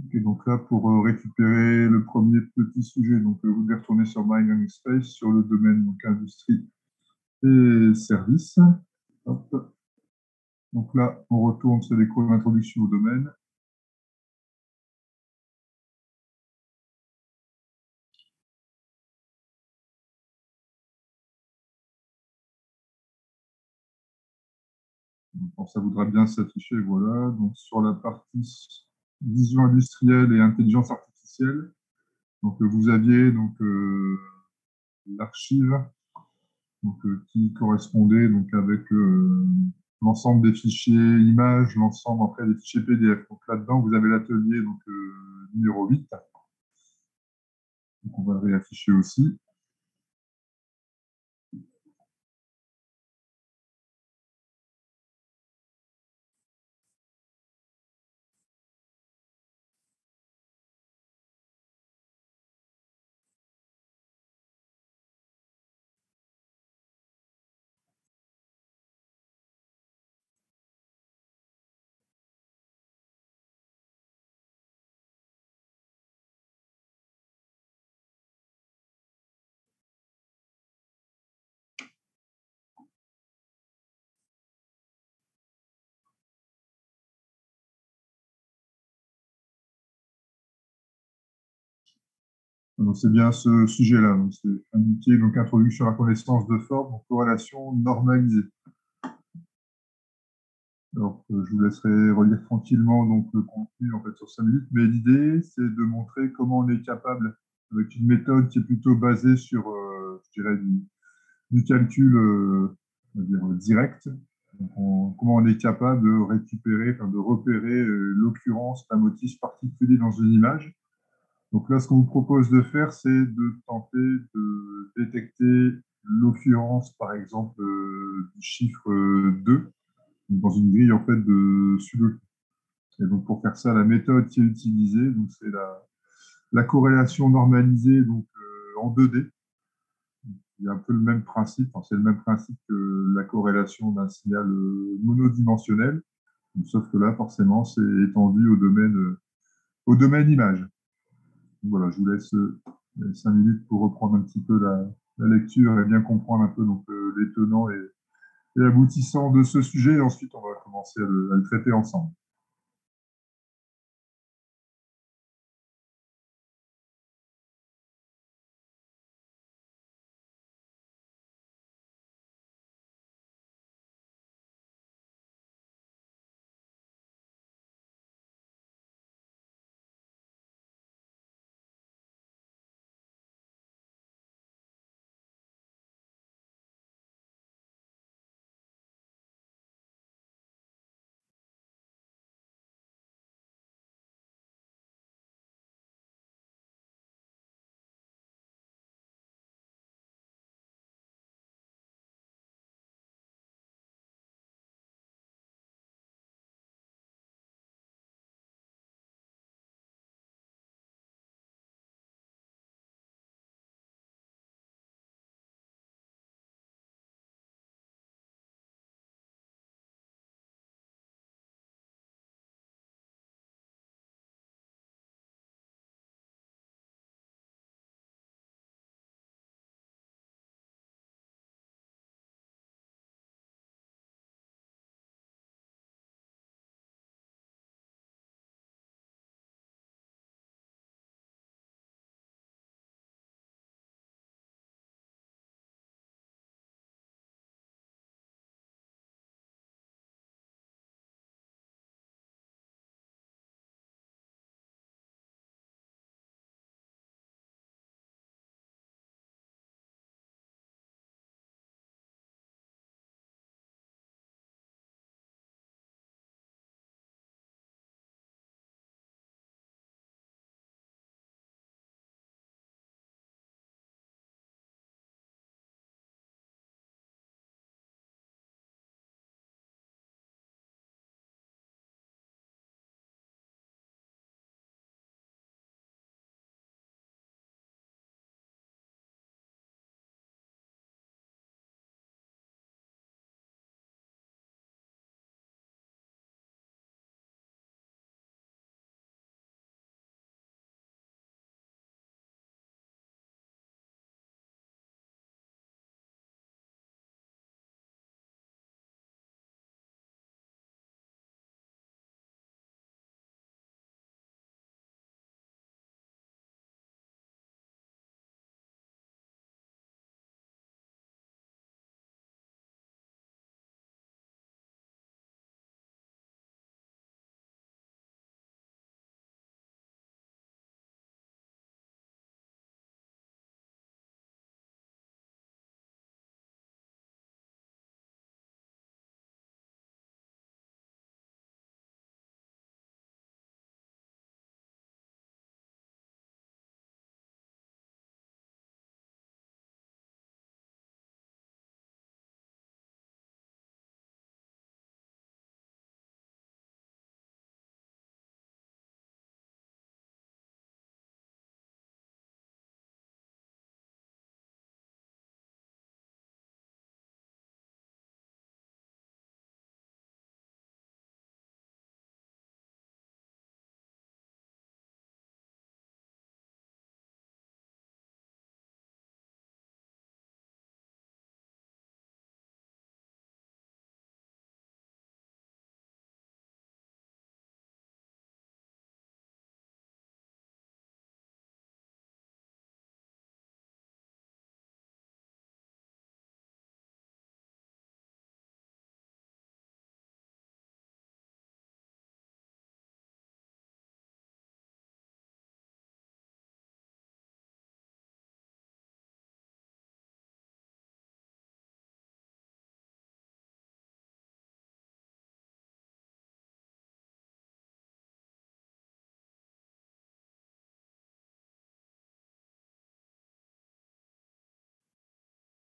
Ok, donc là, pour récupérer le premier petit sujet, donc vous devez retourner sur My Learning Space, sur le domaine donc, industrie et services. Hop. Donc là, on retourne sur les cours d'introduction au domaine. Donc, ça voudra bien s'afficher, voilà. Donc sur la partie vision industrielle et intelligence artificielle, donc vous aviez donc l'archive donc, qui correspondait donc avec l'ensemble des fichiers images, l'ensemble après des fichiers PDF. Donc là-dedans, vous avez l'atelier donc numéro 8. Donc on va le réafficher aussi. Donc c'est bien ce sujet-là. Donc c'est indiqué donc introduction à la connaissance de forme, donc corrélation normalisée. Alors, je vous laisserai relire tranquillement donc, le contenu en fait, sur 5 minutes, mais l'idée, c'est de montrer comment on est capable, avec une méthode qui est plutôt basée sur, je dirais, du calcul on va dire, direct, donc comment on est capable de récupérer, enfin, de repérer l'occurrence d'un motif particulier dans une image. Donc là, ce qu'on vous propose de faire, c'est de tenter de détecter l'occurrence, par exemple, du chiffre 2 dans une grille en fait de Sudoku. Et donc pour faire ça, la méthode qui est utilisée, donc c'est la corrélation normalisée donc en 2D. Il y a un peu le même principe, enfin, c'est le même principe que la corrélation d'un signal monodimensionnel, sauf que là forcément c'est étendu au domaine image. Donc, voilà, je vous laisse 5 minutes pour reprendre un petit peu la lecture et bien comprendre un peu donc, les tenants et aboutissants de ce sujet. Et ensuite, on va commencer à le traiter ensemble.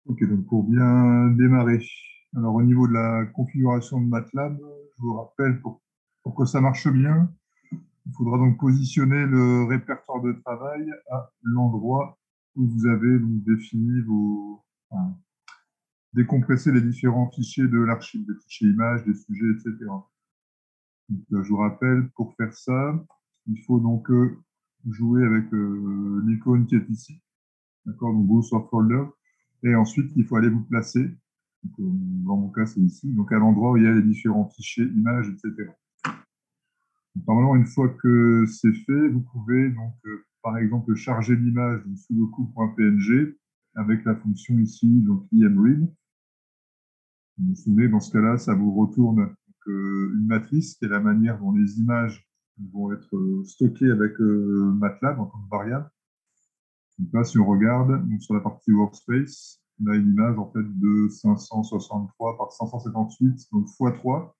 Ok, donc pour bien démarrer, alors au niveau de la configuration de MATLAB, je vous rappelle pour que ça marche bien, il faudra donc positionner le répertoire de travail à l'endroit où vous avez donc défini enfin, décompresser les différents fichiers de l'archive, des fichiers images, des sujets, etc. Donc, je vous rappelle, pour faire ça, il faut donc jouer avec l'icône qui est ici. D'accord, donc go sur folder. Et ensuite, il faut aller vous placer. Donc, dans mon cas, c'est ici. Donc, à l'endroit où il y a les différents fichiers, images, etc. Donc, normalement, une fois que c'est fait, vous pouvez donc, par exemple, charger l'image sous le coup.png avec la fonction ici, donc imread. Vous vous souvenez, dans ce cas-là, ça vous retourne donc, une matrice, qui est la manière dont les images vont être stockées avec MATLAB en tant que variable. Donc là, si on regarde donc sur la partie workspace, on a une image en fait de 563 par 558, donc x3.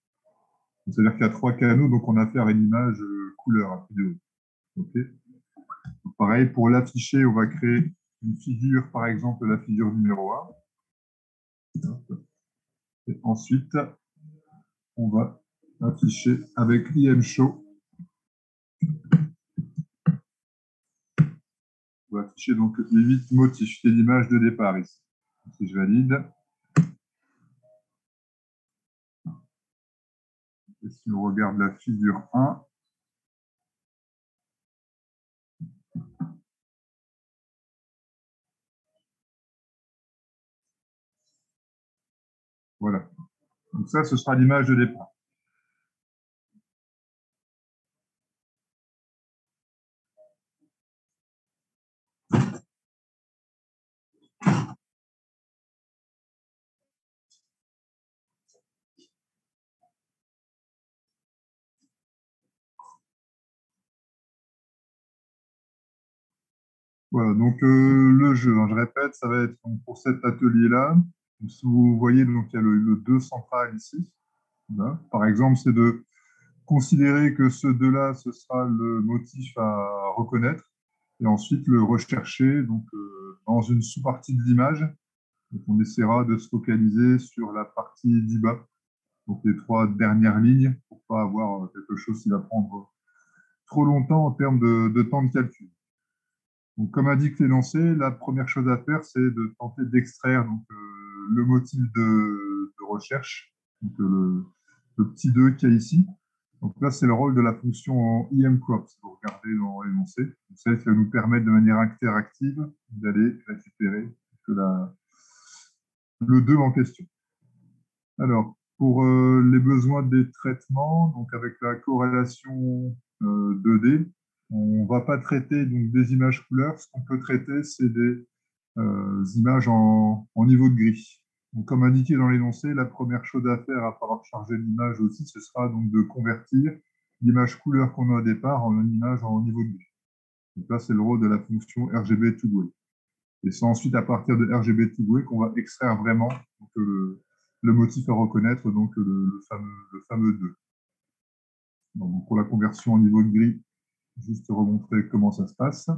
C'est-à-dire qu'il y a 3 canaux, donc on a affaire à une image couleur à vidéo. Okay. Donc, pareil, pour l'afficher, on va créer une figure, par exemple la figure numéro 1. Et ensuite, on va afficher avec imshow. On va afficher donc les 8 motifs, c'est l'image de départ ici. Si je valide, et si on regarde la figure 1, voilà. Donc ça, ce sera l'image de départ. Voilà, donc le jeu, hein, je répète, ça va être donc, pour cet atelier-là. Si vous voyez, donc il y a le 2 central ici. Voilà. Par exemple, c'est de considérer que ce 2-là, ce sera le motif à reconnaître, et ensuite le rechercher donc, dans une sous-partie de l'image. Donc, on essaiera de se focaliser sur la partie d'IBA, donc les 3 dernières lignes, pour ne pas avoir quelque chose qui va prendre trop longtemps en termes de temps de calcul. Donc, comme indique l'énoncé, la première chose à faire, c'est de tenter d'extraire donc, le motif de recherche, donc, le petit 2 qu'il y a ici. Donc là, c'est le rôle de la fonction imcrop, si vous regardez dans l'énoncé. Celle qui va nous permettre de manière interactive d'aller récupérer le 2 en question. Alors, pour les besoins des traitements, donc avec la corrélation 2D, on ne va pas traiter donc, des images couleurs. Ce qu'on peut traiter, c'est des images en niveau de gris. Donc, comme indiqué dans l'énoncé, la première chose à faire après avoir chargé l'image aussi, ce sera donc de convertir l'image couleur qu'on a au départ en une image en niveau de gris. Donc là, c'est le rôle de la fonction RGB to gray. Et c'est ensuite à partir de RGB to gray qu'on va extraire vraiment donc, le motif à reconnaître, donc le fameux 2. Donc, pour la conversion en niveau de gris, juste remontrer comment ça se passe.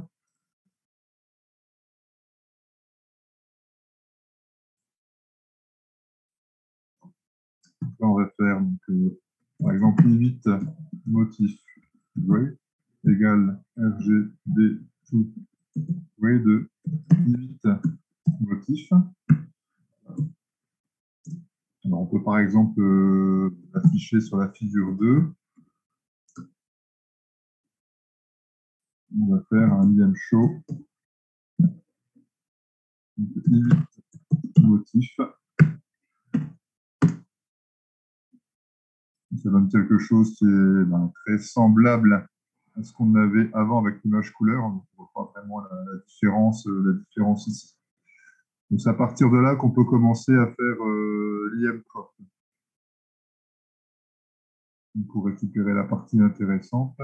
Là, on va faire, donc, par exemple, I8 motif gray égale RGB to gray de I8 motif. Alors, on peut par exemple afficher sur la figure 2. On va faire un imshow I8 motif. Ça donne quelque chose qui est très semblable à ce qu'on avait avant avec l'image couleur. Donc, on voit pas vraiment la différence ici. Donc, c'est à partir de là qu'on peut commencer à faire l'IM-crop pour récupérer la partie intéressante.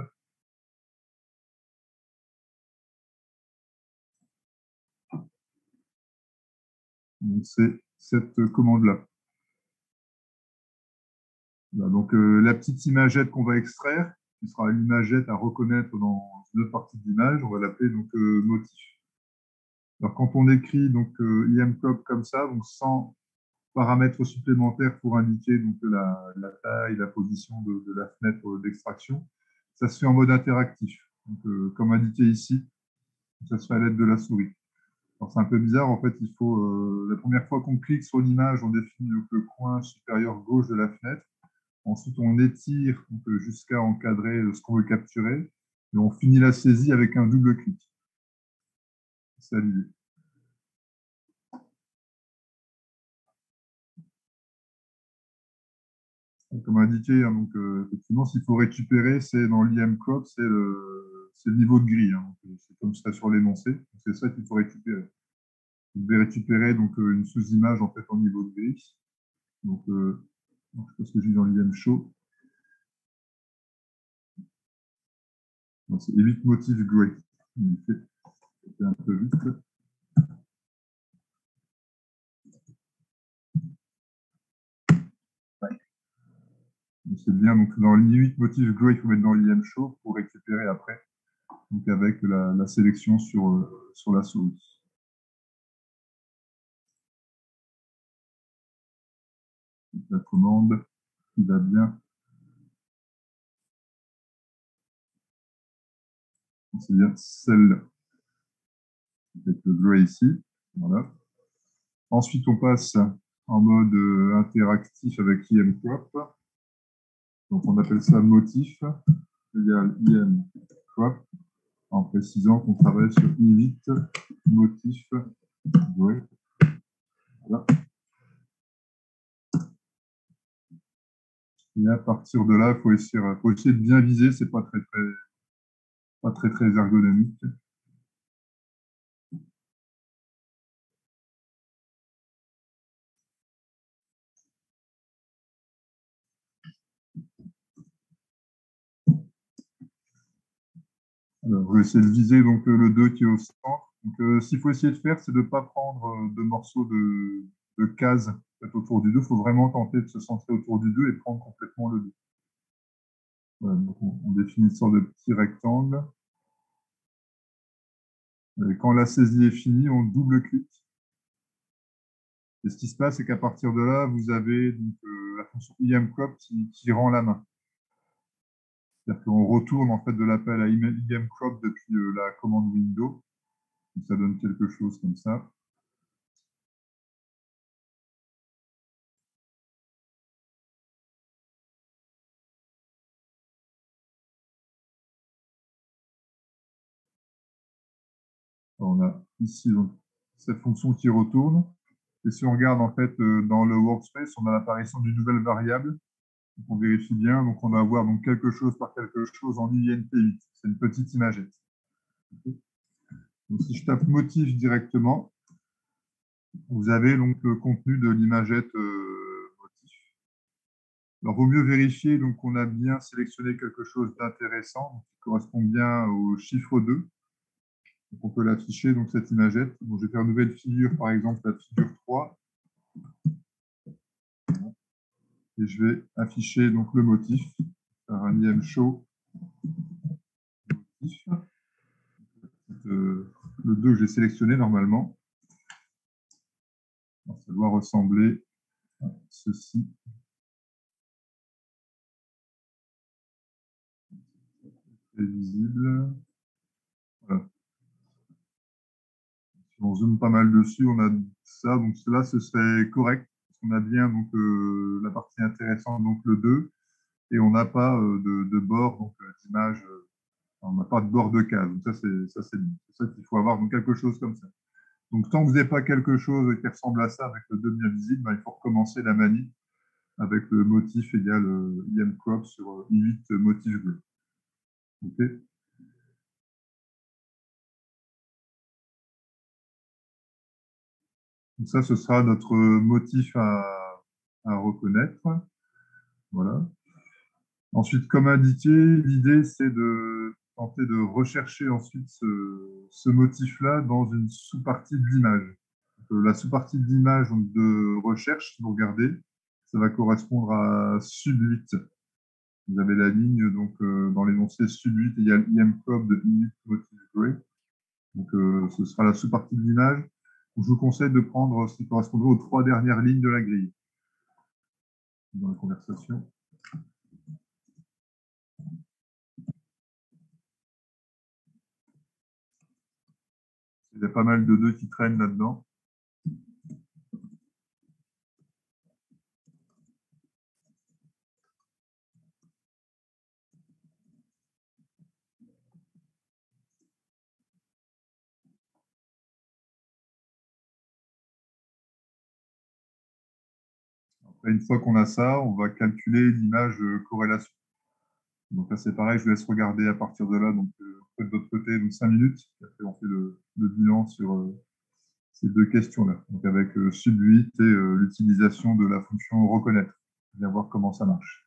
C'est cette commande-là. Donc, la petite imagette qu'on va extraire, qui sera une imagette à reconnaître dans une autre partie de l'image, on va l'appeler donc motif. Alors, quand on écrit donc, IMCOP comme ça, donc sans paramètres supplémentaires pour indiquer donc, la taille, la position de la fenêtre d'extraction, ça se fait en mode interactif. Donc, comme indiqué ici, ça se fait à l'aide de la souris. Alors, c'est un peu bizarre, en fait, il faut, la première fois qu'on clique sur l'image, on définit donc, le coin supérieur gauche de la fenêtre. Ensuite, on étire jusqu'à encadrer ce qu'on veut capturer. Et on finit la saisie avec un double clic. C'est l'idée. Comme indiqué, hein, donc, effectivement, s'il faut récupérer, c'est dans l'IM-code, c'est le niveau de grille. Hein, c'est comme ça sur l'énoncé. C'est ça qu'il faut récupérer. Vous devez récupérer donc, une sous-image en fait en niveau de grille. Donc, je sais pas ce que j'ai dans l'IM show. C'est 8 motifs gray. C'est un peu vite. C'est bien, donc dans les 8 motifs gray, il faut mettre dans l'IM show pour récupérer après, donc avec la sélection sur la souris. Donc, la commande qui va bien. C'est bien celle avec le gray ici. Voilà. Ensuite, on passe en mode interactif avec IMCrop. Donc, on appelle ça motif égale IMCrop, en précisant qu'on travaille sur I8 motif gray. Voilà. Et à partir de là, il faut essayer de bien viser. C'est pas très ergonomique. Alors, je vais essayer de viser donc, le 2 qui est au centre. Donc, ce qu'il faut essayer de faire, c'est de ne pas prendre de morceaux de cases autour du 2. Il faut vraiment tenter de se centrer autour du 2 et prendre complètement le 2. Voilà, donc on définit une sorte de petit rectangle. Et quand la saisie est finie, on double-clique. Et ce qui se passe, c'est qu'à partir de là, vous avez donc, la fonction IMCrop qui rend la main. C'est-à-dire qu'on retourne en fait de l'appel à IMCrop depuis la commande Windows. Donc, ça donne quelque chose comme ça. On a ici donc, cette fonction qui retourne. Et si on regarde en fait dans le workspace, on a l'apparition d'une nouvelle variable. Donc, on vérifie bien. Donc, on va avoir donc, quelque chose par quelque chose en INT8. C'est une petite imagette. Okay. Donc, si je tape motif directement, vous avez donc le contenu de l'imagette motif. Alors, il vaut mieux vérifier donc, qu'on a bien sélectionné quelque chose d'intéressant qui correspond bien au chiffre 2. Donc, on peut l'afficher, donc cette imagette. Donc, je vais faire une nouvelle figure, par exemple la figure 3. Et je vais afficher donc, le motif par un IM show motif. Le 2 que j'ai sélectionné normalement. Alors, ça doit ressembler à ceci. C'est visible. Voilà. Si on zoome pas mal dessus, on a ça. Donc cela, ce serait correct. On a bien donc, la partie intéressante, donc le 2, et on n'a pas de bord d'image. On n'a pas de bord de case. Donc ça, c'est bien. C'est ça qu'il faut avoir, donc quelque chose comme ça. Donc tant que vous n'avez pas quelque chose qui ressemble à ça avec le 2 bien visible, ben, il faut recommencer la manie avec le motif égal IMCrop sur I8 motif bleu. Okay. Donc ça, ce sera notre motif à reconnaître. Voilà. Ensuite, comme indiqué, l'idée, c'est de tenter de rechercher ensuite ce motif-là dans une sous-partie de l'image. La sous-partie de l'image de recherche, si vous regardez, ça va correspondre à sub8. Vous avez la ligne donc, dans l'énoncé sub8 égale IMCOB de init motif gray. Donc, ce sera la sous-partie de l'image. Je vous conseille de prendre ce qui correspondrait aux trois dernières lignes de la grille dans la conversation. Il y a pas mal de 2 qui traînent là-dedans. Après, une fois qu'on a ça, on va calculer l'image corrélation. Donc là, c'est pareil, je vous laisse regarder à partir de là, donc de votre côté, donc 5 minutes. Et après, on fait le bilan sur ces deux questions-là. Donc avec sub 8 et l'utilisation de la fonction reconnaître. Bien voir comment ça marche.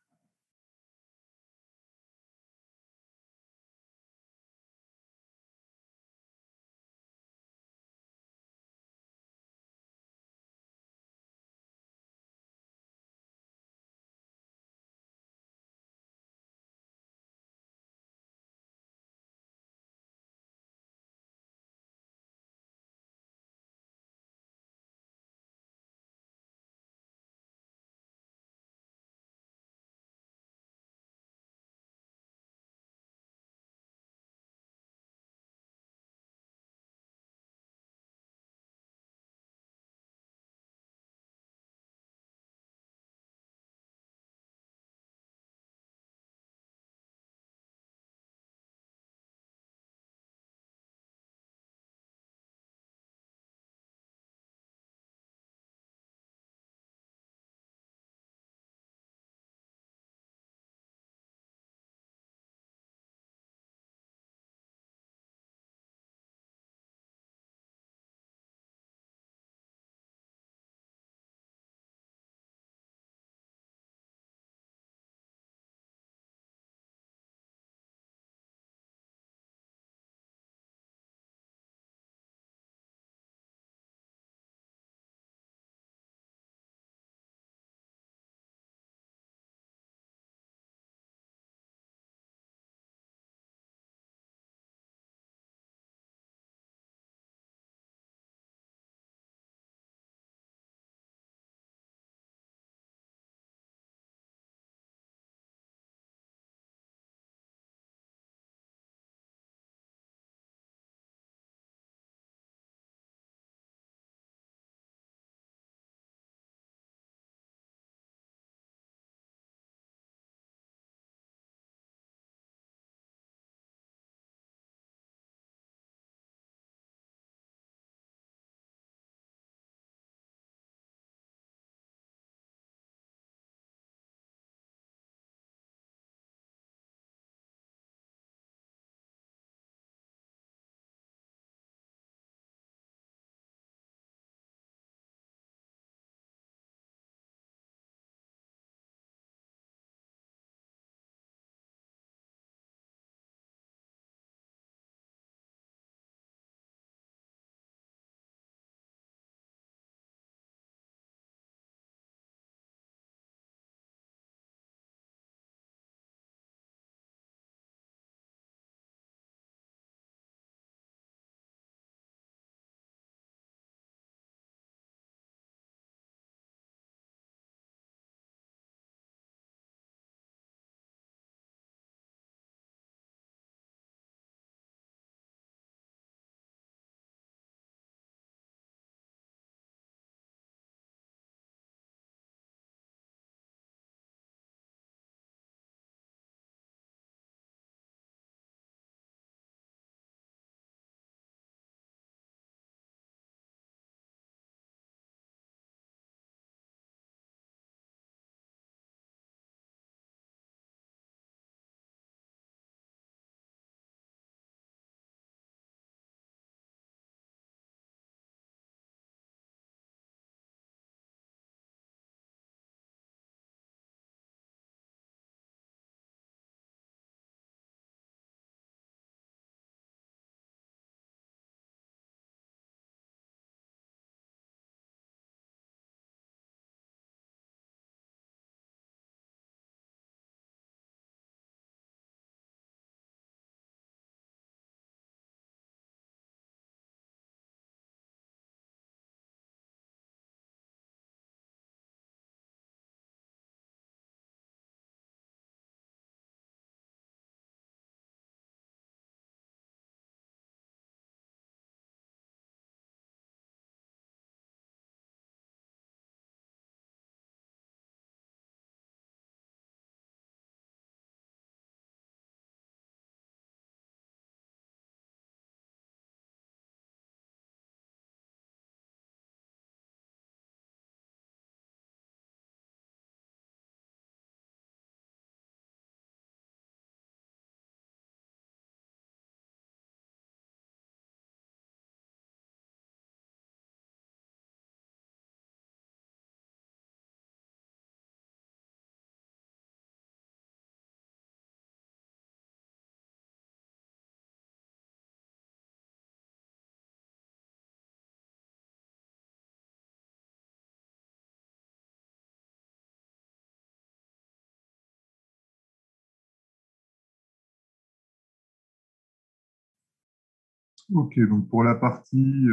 Ok, donc pour la partie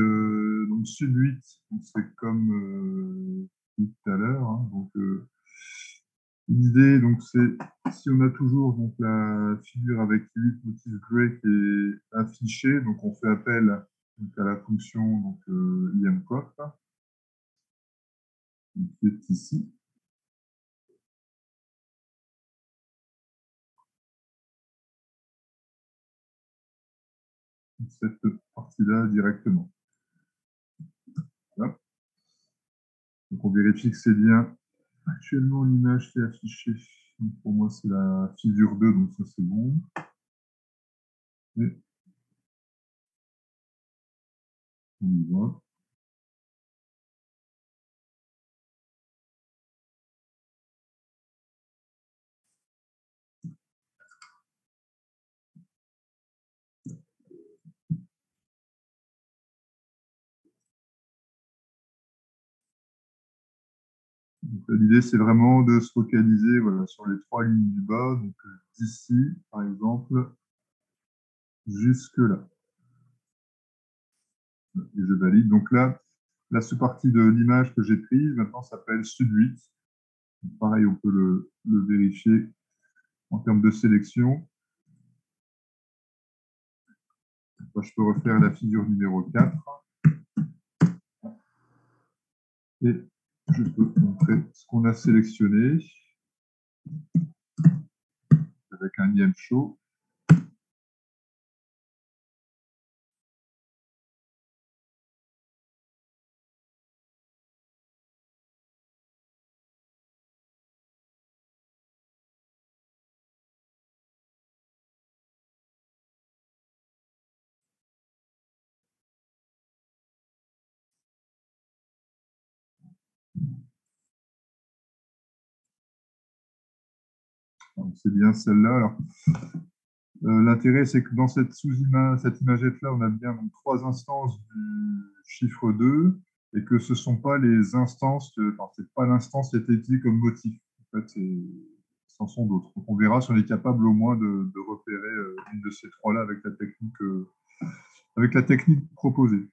donc sud 8, c'est comme dit tout à l'heure. Hein, donc l'idée, donc c'est si on a toujours donc la figure avec 8 motifs gray qui est affichée, donc on fait appel donc, à la fonction donc imcof qui est ici. Cette partie-là directement. Voilà. Donc on vérifie que c'est bien actuellement l'image qui est affichée. Donc pour moi, c'est la figure 2, donc ça c'est bon. Et on y va. L'idée, c'est vraiment de se focaliser voilà, sur les trois lignes du bas, donc d'ici, par exemple, jusque-là. Et je valide. Donc là, la sous-partie de l'image que j'ai prise, maintenant, s'appelle Sud 8. Donc, pareil, on peut le vérifier en termes de sélection. Moi, je peux refaire la figure numéro 4. Et je peux montrer ce qu'on a sélectionné avec un IM show. C'est bien celle-là. Alors, l'intérêt, c'est que dans cette sous-image, cette imagette-là, on a bien donc, trois instances du chiffre 2 et que ce ne sont pas les instances, enfin, c'est pas l'instance qui a été utilisée comme motif. En fait, ce en sont d'autres. Donc, on verra si on est capable au moins de repérer une de ces trois-là avec la technique proposée.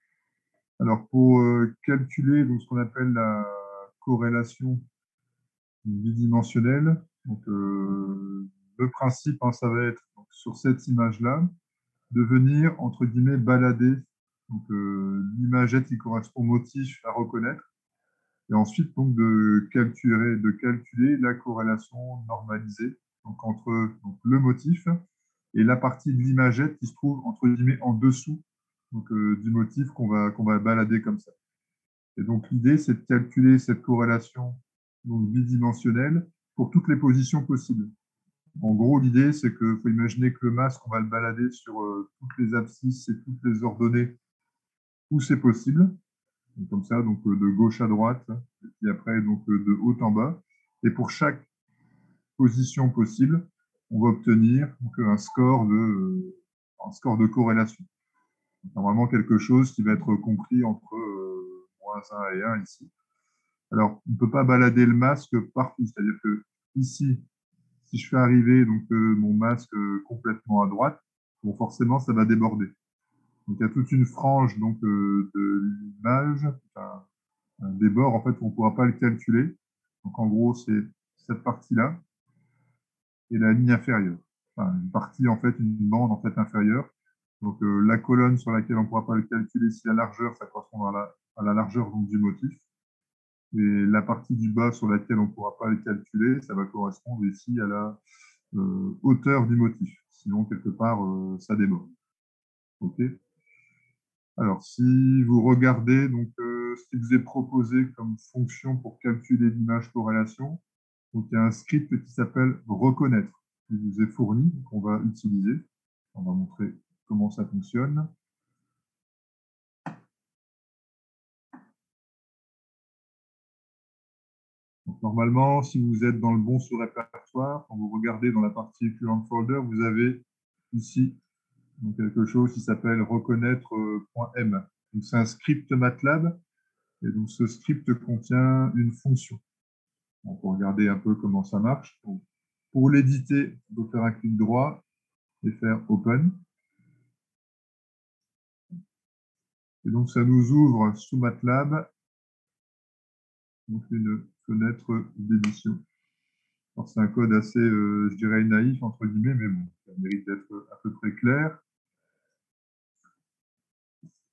Alors, pour calculer donc, ce qu'on appelle la corrélation bidimensionnelle, donc, le principe, hein, ça va être donc, sur cette image-là, de venir, entre guillemets, balader l'imagette qui correspond au motif à reconnaître, et ensuite donc, de calculer la corrélation normalisée donc, entre donc, le motif et la partie de l'imagette qui se trouve, entre guillemets, en dessous donc, du motif qu'on va balader comme ça. Et donc l'idée, c'est de calculer cette corrélation donc, bidimensionnelle pour toutes les positions possibles. En gros, l'idée, c'est qu'il faut imaginer que le masque, on va le balader sur toutes les abscisses et toutes les ordonnées où c'est possible. Donc, comme ça, donc de gauche à droite, et puis après, donc de haut en bas. Et pour chaque position possible, on va obtenir donc, un score de corrélation. Donc, normalement, quelque chose qui va être compris entre moins 1 et 1 ici. Alors, on ne peut pas balader le masque partout. C'est-à-dire que ici, si je fais arriver donc, mon masque complètement à droite, bon, forcément, ça va déborder. Donc, il y a toute une frange donc, de l'image, enfin, des bords, en fait, on ne pourra pas le calculer. Donc, en gros, c'est cette partie-là et la ligne inférieure. Enfin, une partie, en fait, une bande en fait, inférieure. Donc, la colonne sur laquelle on ne pourra pas le calculer, si la largeur, ça correspond à la largeur donc, du motif. Et la partie du bas sur laquelle on ne pourra pas le calculer, ça va correspondre ici à la hauteur du motif. Sinon, quelque part, ça déborde. OK. Alors, si vous regardez donc, ce qui vous est proposé comme fonction pour calculer l'image corrélation, donc, il y a un script qui s'appelle reconnaître, qui vous est fourni, qu'on va utiliser. On va montrer comment ça fonctionne. Donc, normalement, si vous êtes dans le bon sous-répertoire, quand vous regardez dans la partie current folder, vous avez ici donc, quelque chose qui s'appelle reconnaître.m. C'est un script MATLAB, et donc ce script contient une fonction. On peut regarder un peu comment ça marche. Donc, pour l'éditer, on peut faire un clic droit et faire Open. Et donc, ça nous ouvre sous MATLAB donc une fenêtre d'édition. Alors, c'est un code assez, je dirais, naïf, entre guillemets, mais bon, ça mérite d'être à peu près clair.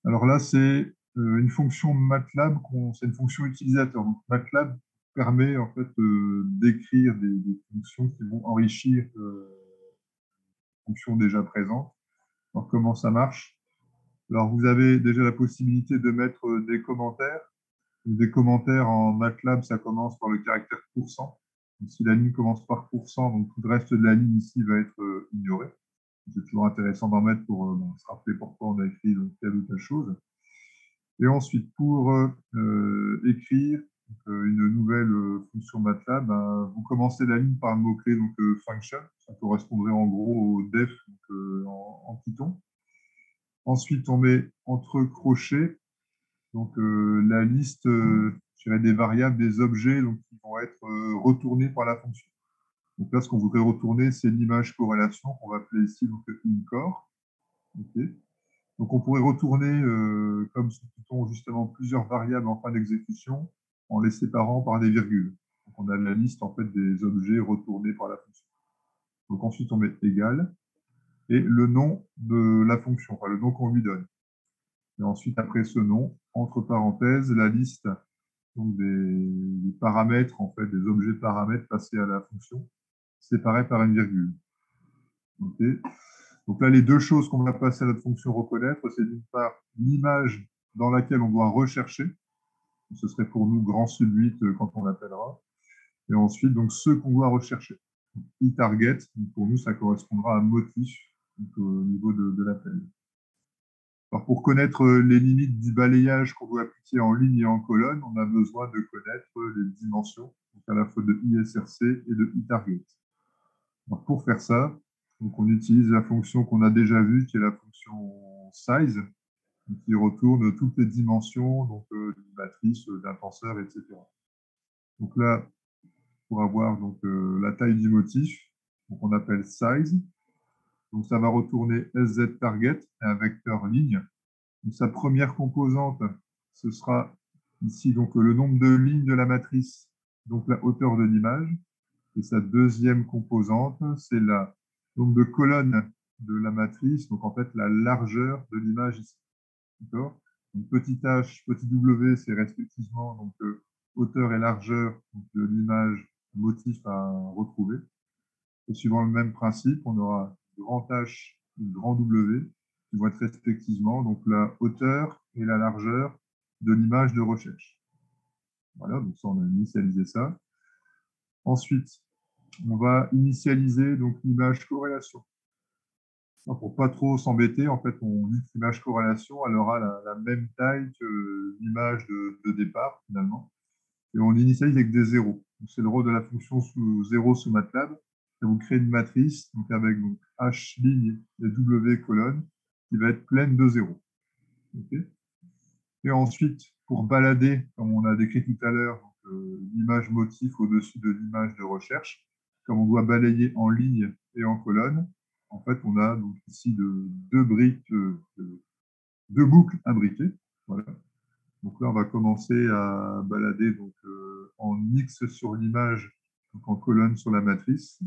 Alors là, c'est une fonction MATLAB, c'est une fonction utilisateur. Donc, MATLAB permet en fait d'écrire des fonctions qui vont enrichir fonctions déjà présentes. Alors, comment ça marche? Alors, vous avez déjà la possibilité de mettre des commentaires. Des commentaires en MATLAB, ça commence par le caractère %. Donc, si la ligne commence par %, donc tout le reste de la ligne ici va être ignoré. C'est toujours intéressant d'en mettre pour se rappeler pourquoi on a écrit telle ou telle chose. Et ensuite, pour écrire une nouvelle fonction MATLAB, ben, vous commencez la ligne par un mot-clé, donc function. Ça correspondrait en gros au def donc, en Python. Ensuite, on met entre crochets donc, la liste des variables, des objets donc, qui vont être retournés par la fonction. Donc là, ce qu'on voudrait retourner, c'est l'image corrélation qu'on va appeler ici donc, inCore. Okay. Donc, on pourrait retourner, comme sous Python, justement, plusieurs variables en fin d'exécution en les séparant par des virgules. Donc, on a la liste en fait, des objets retournés par la fonction. Donc, ensuite, on met égal et le nom de la fonction, enfin, le nom qu'on lui donne. Et ensuite, après ce nom, entre parenthèses, la liste donc des paramètres, en fait, des objets paramètres passés à la fonction, séparés par une virgule. Okay. Donc là, les deux choses qu'on va passer à notre fonction reconnaître, c'est d'une part l'image dans laquelle on doit rechercher. Ce serait pour nous grand sub 8 quand on l'appellera. Et ensuite, donc, ce qu'on doit rechercher. E-target, pour nous, ça correspondra à motif donc, au niveau de l'appel. Alors, pour connaître les limites du balayage qu'on doit appliquer en ligne et en colonne, on a besoin de connaître les dimensions, donc à la fois de ISRC et de eTarget. Alors, pour faire ça, donc on utilise la fonction qu'on a déjà vue, qui est la fonction size, qui retourne toutes les dimensions donc, d'une matrice, d'un tenseur, etc. Donc là, pour avoir donc, la taille du motif, donc on appelle size. Donc ça va retourner SZTarget et un vecteur ligne. Donc, sa première composante, ce sera ici donc, le nombre de lignes de la matrice, donc la hauteur de l'image. Et sa deuxième composante, c'est le nombre de colonnes de la matrice, donc en fait la largeur de l'image ici. Donc, petit h, petit w, c'est respectivement donc, hauteur et largeur donc, de l'image motif à retrouver. Et suivant le même principe, on aura grand H et grand W qui vont être respectivement donc la hauteur et la largeur de l'image de recherche. Voilà, donc ça, on a initialisé ça. Ensuite, on va initialiser donc l'image corrélation. Pour pas trop s'embêter, en fait, on dit que l'image corrélation, elle aura la même taille que l'image de départ, finalement. Et on initialise avec des zéros. C'est le rôle de la fonction sous 0 sous MATLAB. Ça vous crée une matrice donc avec donc, H ligne et W colonne qui va être pleine de zéros. Okay. Et ensuite, pour balader, comme on a décrit tout à l'heure, l'image motif au-dessus de l'image de recherche, comme on doit balayer en ligne et en colonne, en fait, on a donc ici deux briques, deux boucles imbriquées. Voilà. Donc là, on va commencer à balader donc, en X sur l'image, donc en colonne sur la matrice.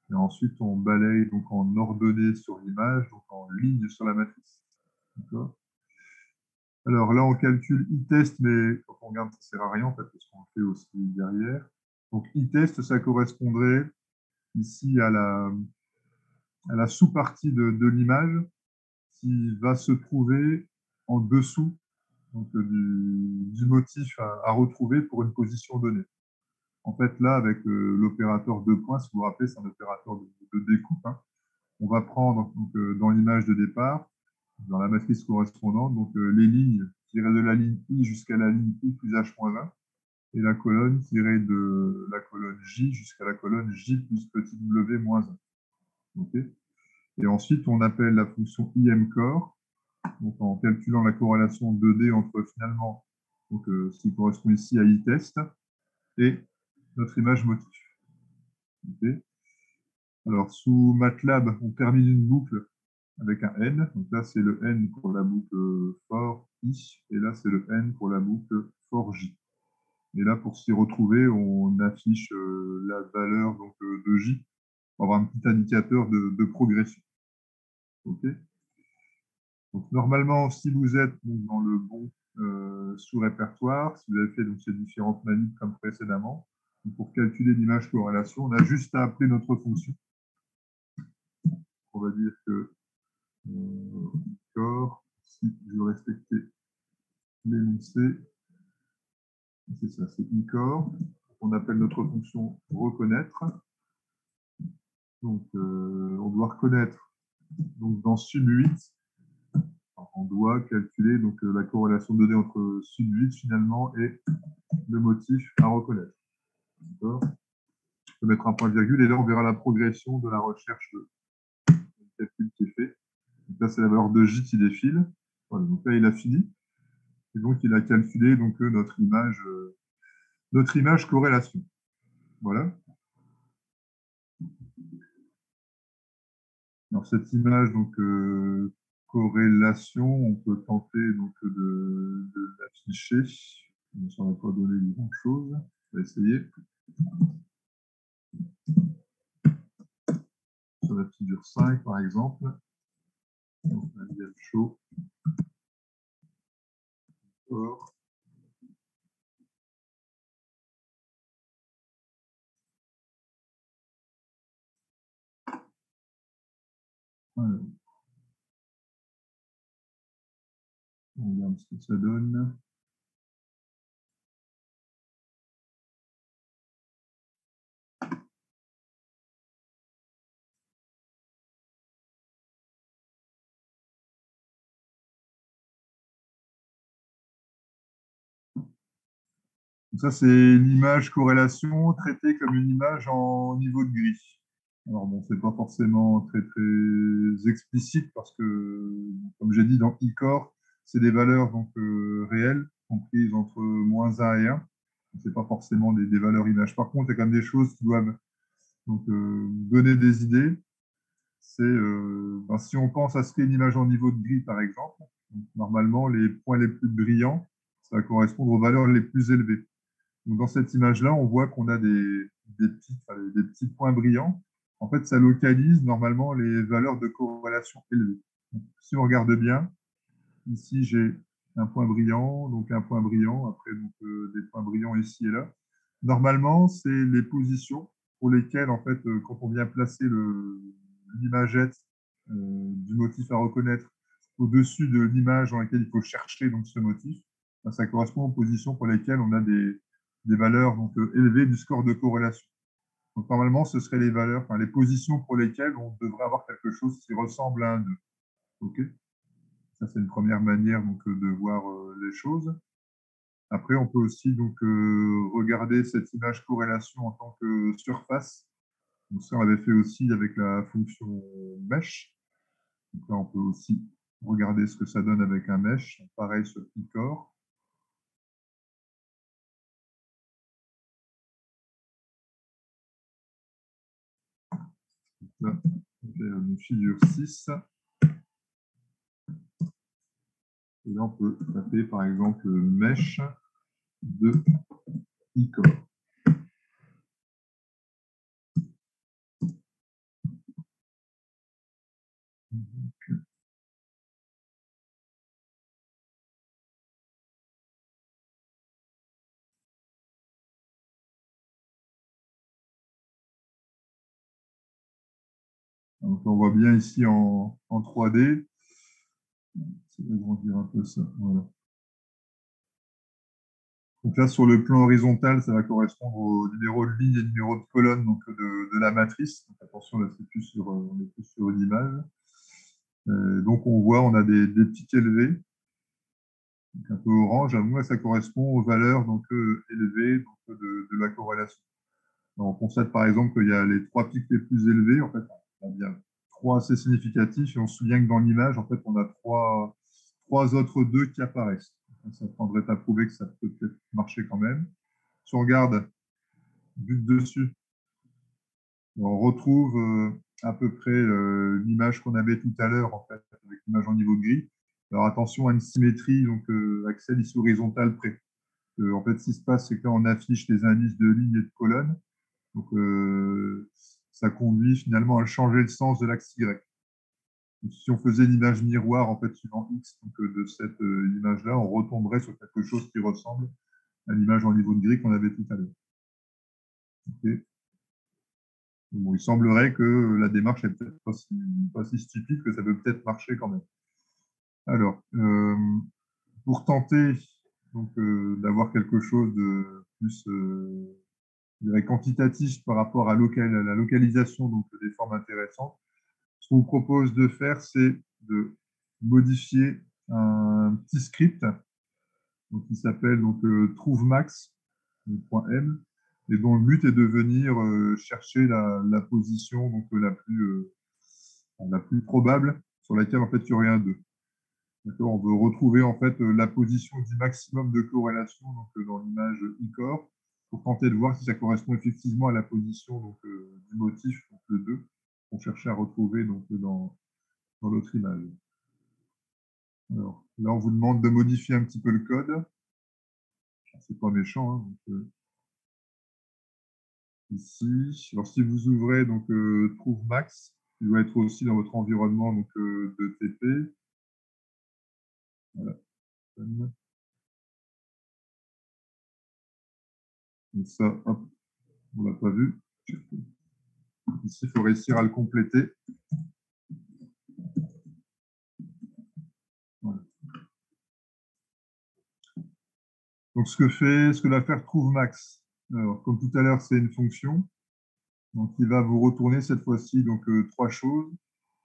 Et ensuite, on balaye donc en ordonnée sur l'image, donc en ligne sur la matrice. Alors là, on calcule e-test, mais quand on regarde, ça ne sert à rien, en fait, parce qu'on le fait aussi derrière. Donc e-test, ça correspondrait ici à la sous-partie de l'image qui va se trouver en dessous donc, du motif à retrouver pour une position donnée. En fait, là, avec l'opérateur 2 points, si vous vous rappelez, c'est un opérateur de découpe. Hein. On va prendre donc, dans l'image de départ, dans la matrice correspondante, donc, les lignes tirées de la ligne I jusqu'à la ligne I plus H-1 et la colonne tirée de la colonne J jusqu'à la colonne J plus petit w-1. Okay. Et ensuite, on appelle la fonction imcore, donc en calculant la corrélation 2D entre finalement donc, ce qui correspond ici à e-test et notre image motif. Okay. Alors, sous MATLAB, on termine une boucle avec un N. Donc là, c'est le N pour la boucle for I, et là, c'est le N pour la boucle for J. Et là, pour s'y retrouver, on affiche la valeur donc, de J pour avoir un petit indicateur de progression. OK. Donc, normalement, si vous êtes donc, dans le bon sous-répertoire, si vous avez fait donc, ces différentes manips comme précédemment, donc, pour calculer l'image corrélation, on a juste à appeler notre fonction. On va dire que corps, si je veux respecter l'énoncé, c'est ça, c'est iCore. On appelle notre fonction reconnaître. Donc, on doit reconnaître donc, dans sub8, on doit calculer donc, la corrélation donnée entre sub8 finalement et le motif à reconnaître. On peut mettre un point-virgule et là on verra la progression de la recherche du calcul qui est fait. Donc là c'est la valeur de J qui défile. Voilà, donc là il a fini. Et donc il a calculé donc, notre image corrélation. Voilà. Alors cette image donc, corrélation, on peut tenter donc, de l'afficher. Ça ne va pas donner grand-chose. On va essayer. Sur la figure 5, par exemple. Donc, il y a le show. Or. Voilà. On regarde ce que ça donne. Ça, c'est l'image corrélation traitée comme une image en niveau de gris. Alors, bon, c'est pas forcément très, très explicite parce que, comme j'ai dit, dans iCore, c'est des valeurs donc, réelles, comprises entre -1 et 1. Ce n'est pas forcément des valeurs images. Par contre, il y a quand même des choses qui doivent donc, donner des idées. C'est si on pense à ce qu'est une image en niveau de gris, par exemple, donc, normalement, les points les plus brillants, ça va correspondre aux valeurs les plus élevées. Donc, dans cette image-là, on voit qu'on a des petits points brillants. En fait, ça localise normalement les valeurs de corrélation élevées. Donc, si on regarde bien, ici, j'ai un point brillant, donc un point brillant, après donc, des points brillants ici et là. Normalement, c'est les positions pour lesquelles, en fait, quand on vient placer l'imagette du motif à reconnaître au-dessus de l'image dans laquelle il faut chercher donc, ce motif, ben, ça correspond aux positions pour lesquelles on a des valeurs donc, élevées du score de corrélation. Donc, normalement, ce seraient les valeurs, enfin, les positions pour lesquelles on devrait avoir quelque chose qui ressemble à un 2. OK. Ça, c'est une première manière donc, de voir les choses. Après, on peut aussi donc, regarder cette image corrélation en tant que surface. Donc, ça, on l'avait fait aussi avec la fonction mesh. Donc là, on peut aussi regarder ce que ça donne avec un mesh. Pareil sur iCore. Là, on fait une figure 6. Et là, on peut taper par exemple mesh de iCore. Donc, on voit bien ici en 3D. Ça va grandir un peu ça. Voilà. Donc là, sur le plan horizontal, ça va correspondre au numéro de ligne et numéro de colonne donc de la matrice. Donc, attention, là, on est plus sur une image. Donc, on voit, on a des pics élevés, donc un peu orange. À moi, ça correspond aux valeurs donc, élevées donc, de la corrélation. Alors, on constate par exemple qu'il y a les 3 pics les plus élevés. En fait, on a bien 3 assez significatifs. Et on se souvient que dans l'image, en fait, on a trois autres 2 qui apparaissent. Ça prendrait à prouver que ça peut peut-être marcher quand même. Si on regarde but dessus, on retrouve à peu près l'image qu'on avait tout à l'heure, en fait, avec l'image en niveau de gris. Alors attention à une symétrie, donc axiale ici horizontale près. En fait, ce qui se passe, c'est que là, on affiche les indices de lignes et de colonnes. Donc, ça conduit finalement à changer le sens de l'axe Y. Donc, si on faisait l'image miroir, en fait, suivant X, donc, de cette image-là, on retomberait sur quelque chose qui ressemble à l'image en niveau de gris qu'on avait tout à l'heure. Okay. Bon, il semblerait que la démarche est peut-être pas si stupide, que ça peut peut-être marcher quand même. Alors, pour tenter d'avoir quelque chose de plus je dirais quantitatif par rapport à la localisation donc, des formes intéressantes, ce qu'on vous propose de faire, c'est de modifier un petit script donc, qui s'appelle trouvemax.m et dont le but est de venir chercher la position donc, la plus probable sur laquelle en fait, il y aurait un 2. On veut retrouver en fait la position du maximum de corrélation donc, dans l'image I-core pour tenter de voir si ça correspond effectivement à la position donc, du motif, donc le 2, qu'on cherchait à retrouver donc, dans l'autre image. Alors, là, on vous demande de modifier un petit peu le code. C'est pas méchant. Hein, donc, ici, alors si vous ouvrez donc, TrouveMax, il doit être aussi dans votre environnement donc, de TP. Voilà. Donc ça, hop, on l'a pas vu. Ici, il faut réussir à le compléter. Voilà. Donc, ce que va faire TrouveMax, alors, comme tout à l'heure, c'est une fonction. Donc, il va vous retourner cette fois-ci donc, trois choses.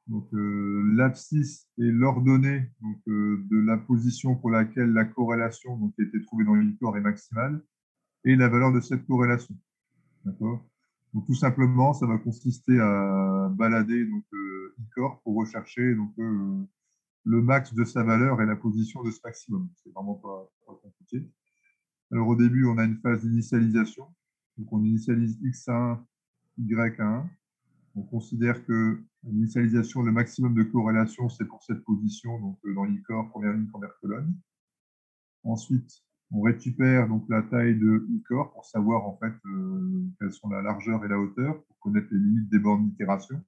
Donc, l'abscisse et l'ordonnée de la position pour laquelle la corrélation donc, qui a été trouvée dans l'ICOR est maximale et la valeur de cette corrélation. D'accord. Donc, tout simplement, ça va consister à balader donc, ICOR pour rechercher donc, le max de sa valeur et la position de ce maximum. C'est vraiment pas compliqué. Alors, au début, on a une phase d'initialisation. Donc, on initialise x à 1, y à 1. On considère que l'initialisation, le maximum de corrélation, c'est pour cette position, donc dans l'ICOR, première ligne, première colonne. Ensuite, on récupère donc la taille de ICOR pour savoir en fait quelles sont la largeur et la hauteur, pour connaître les limites des bornes d'itération.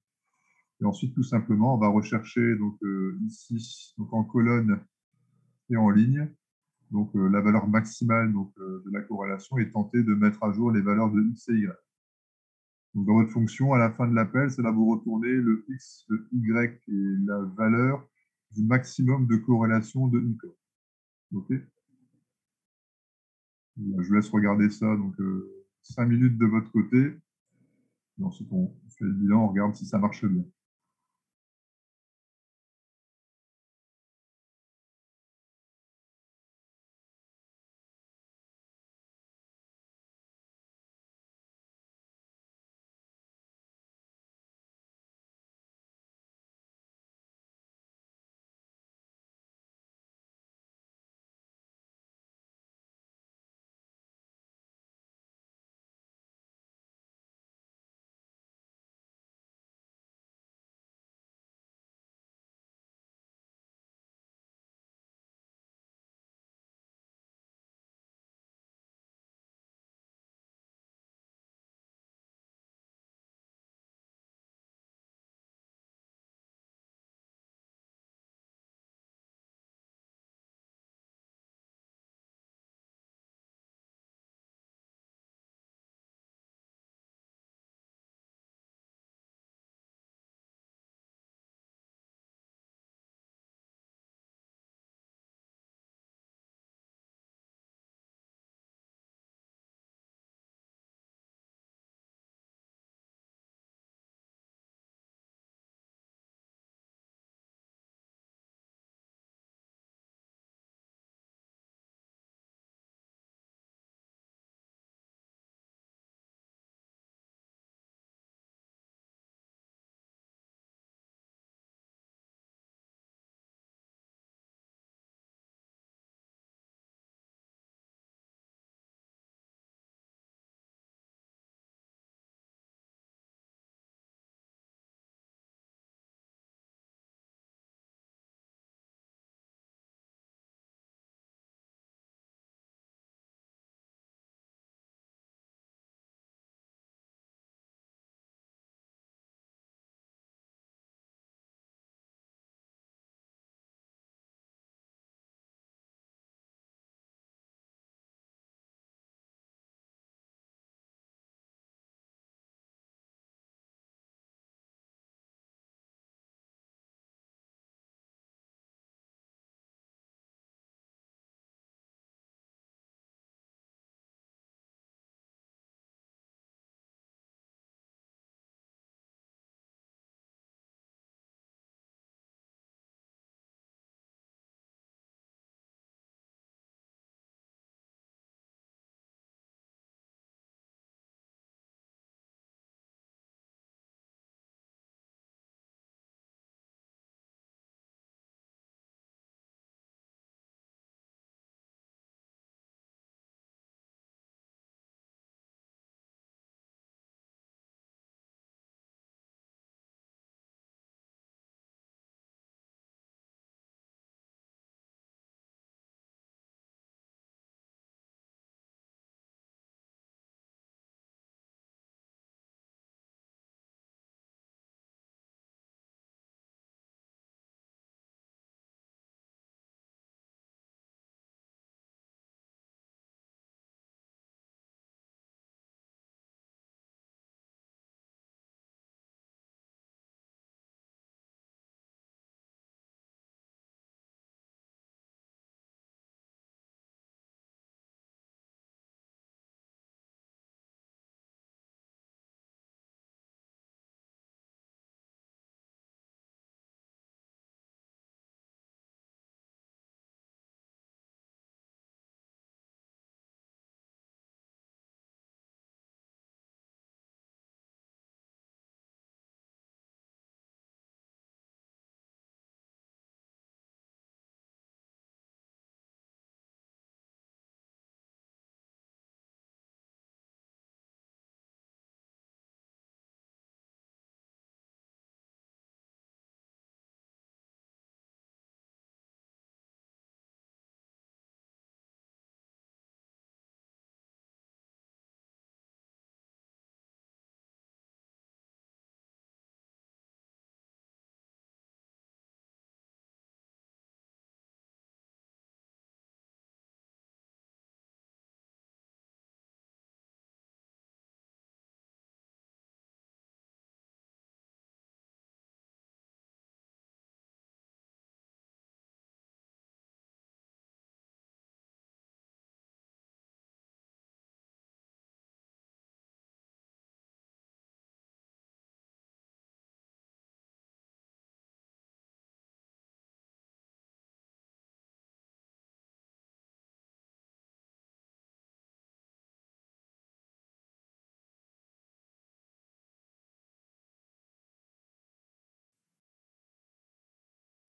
Et ensuite, tout simplement, on va rechercher donc, ici, donc en colonne et en ligne, donc la valeur maximale donc, de la corrélation et tenter de mettre à jour les valeurs de x et y. Donc, dans votre fonction, à la fin de l'appel, ça va vous retourner le x, le y et la valeur du maximum de corrélation de ICOR. OK. Je vous laisse regarder ça donc 5 minutes de votre côté. Et ensuite, on fait le bilan, on regarde si ça marche bien.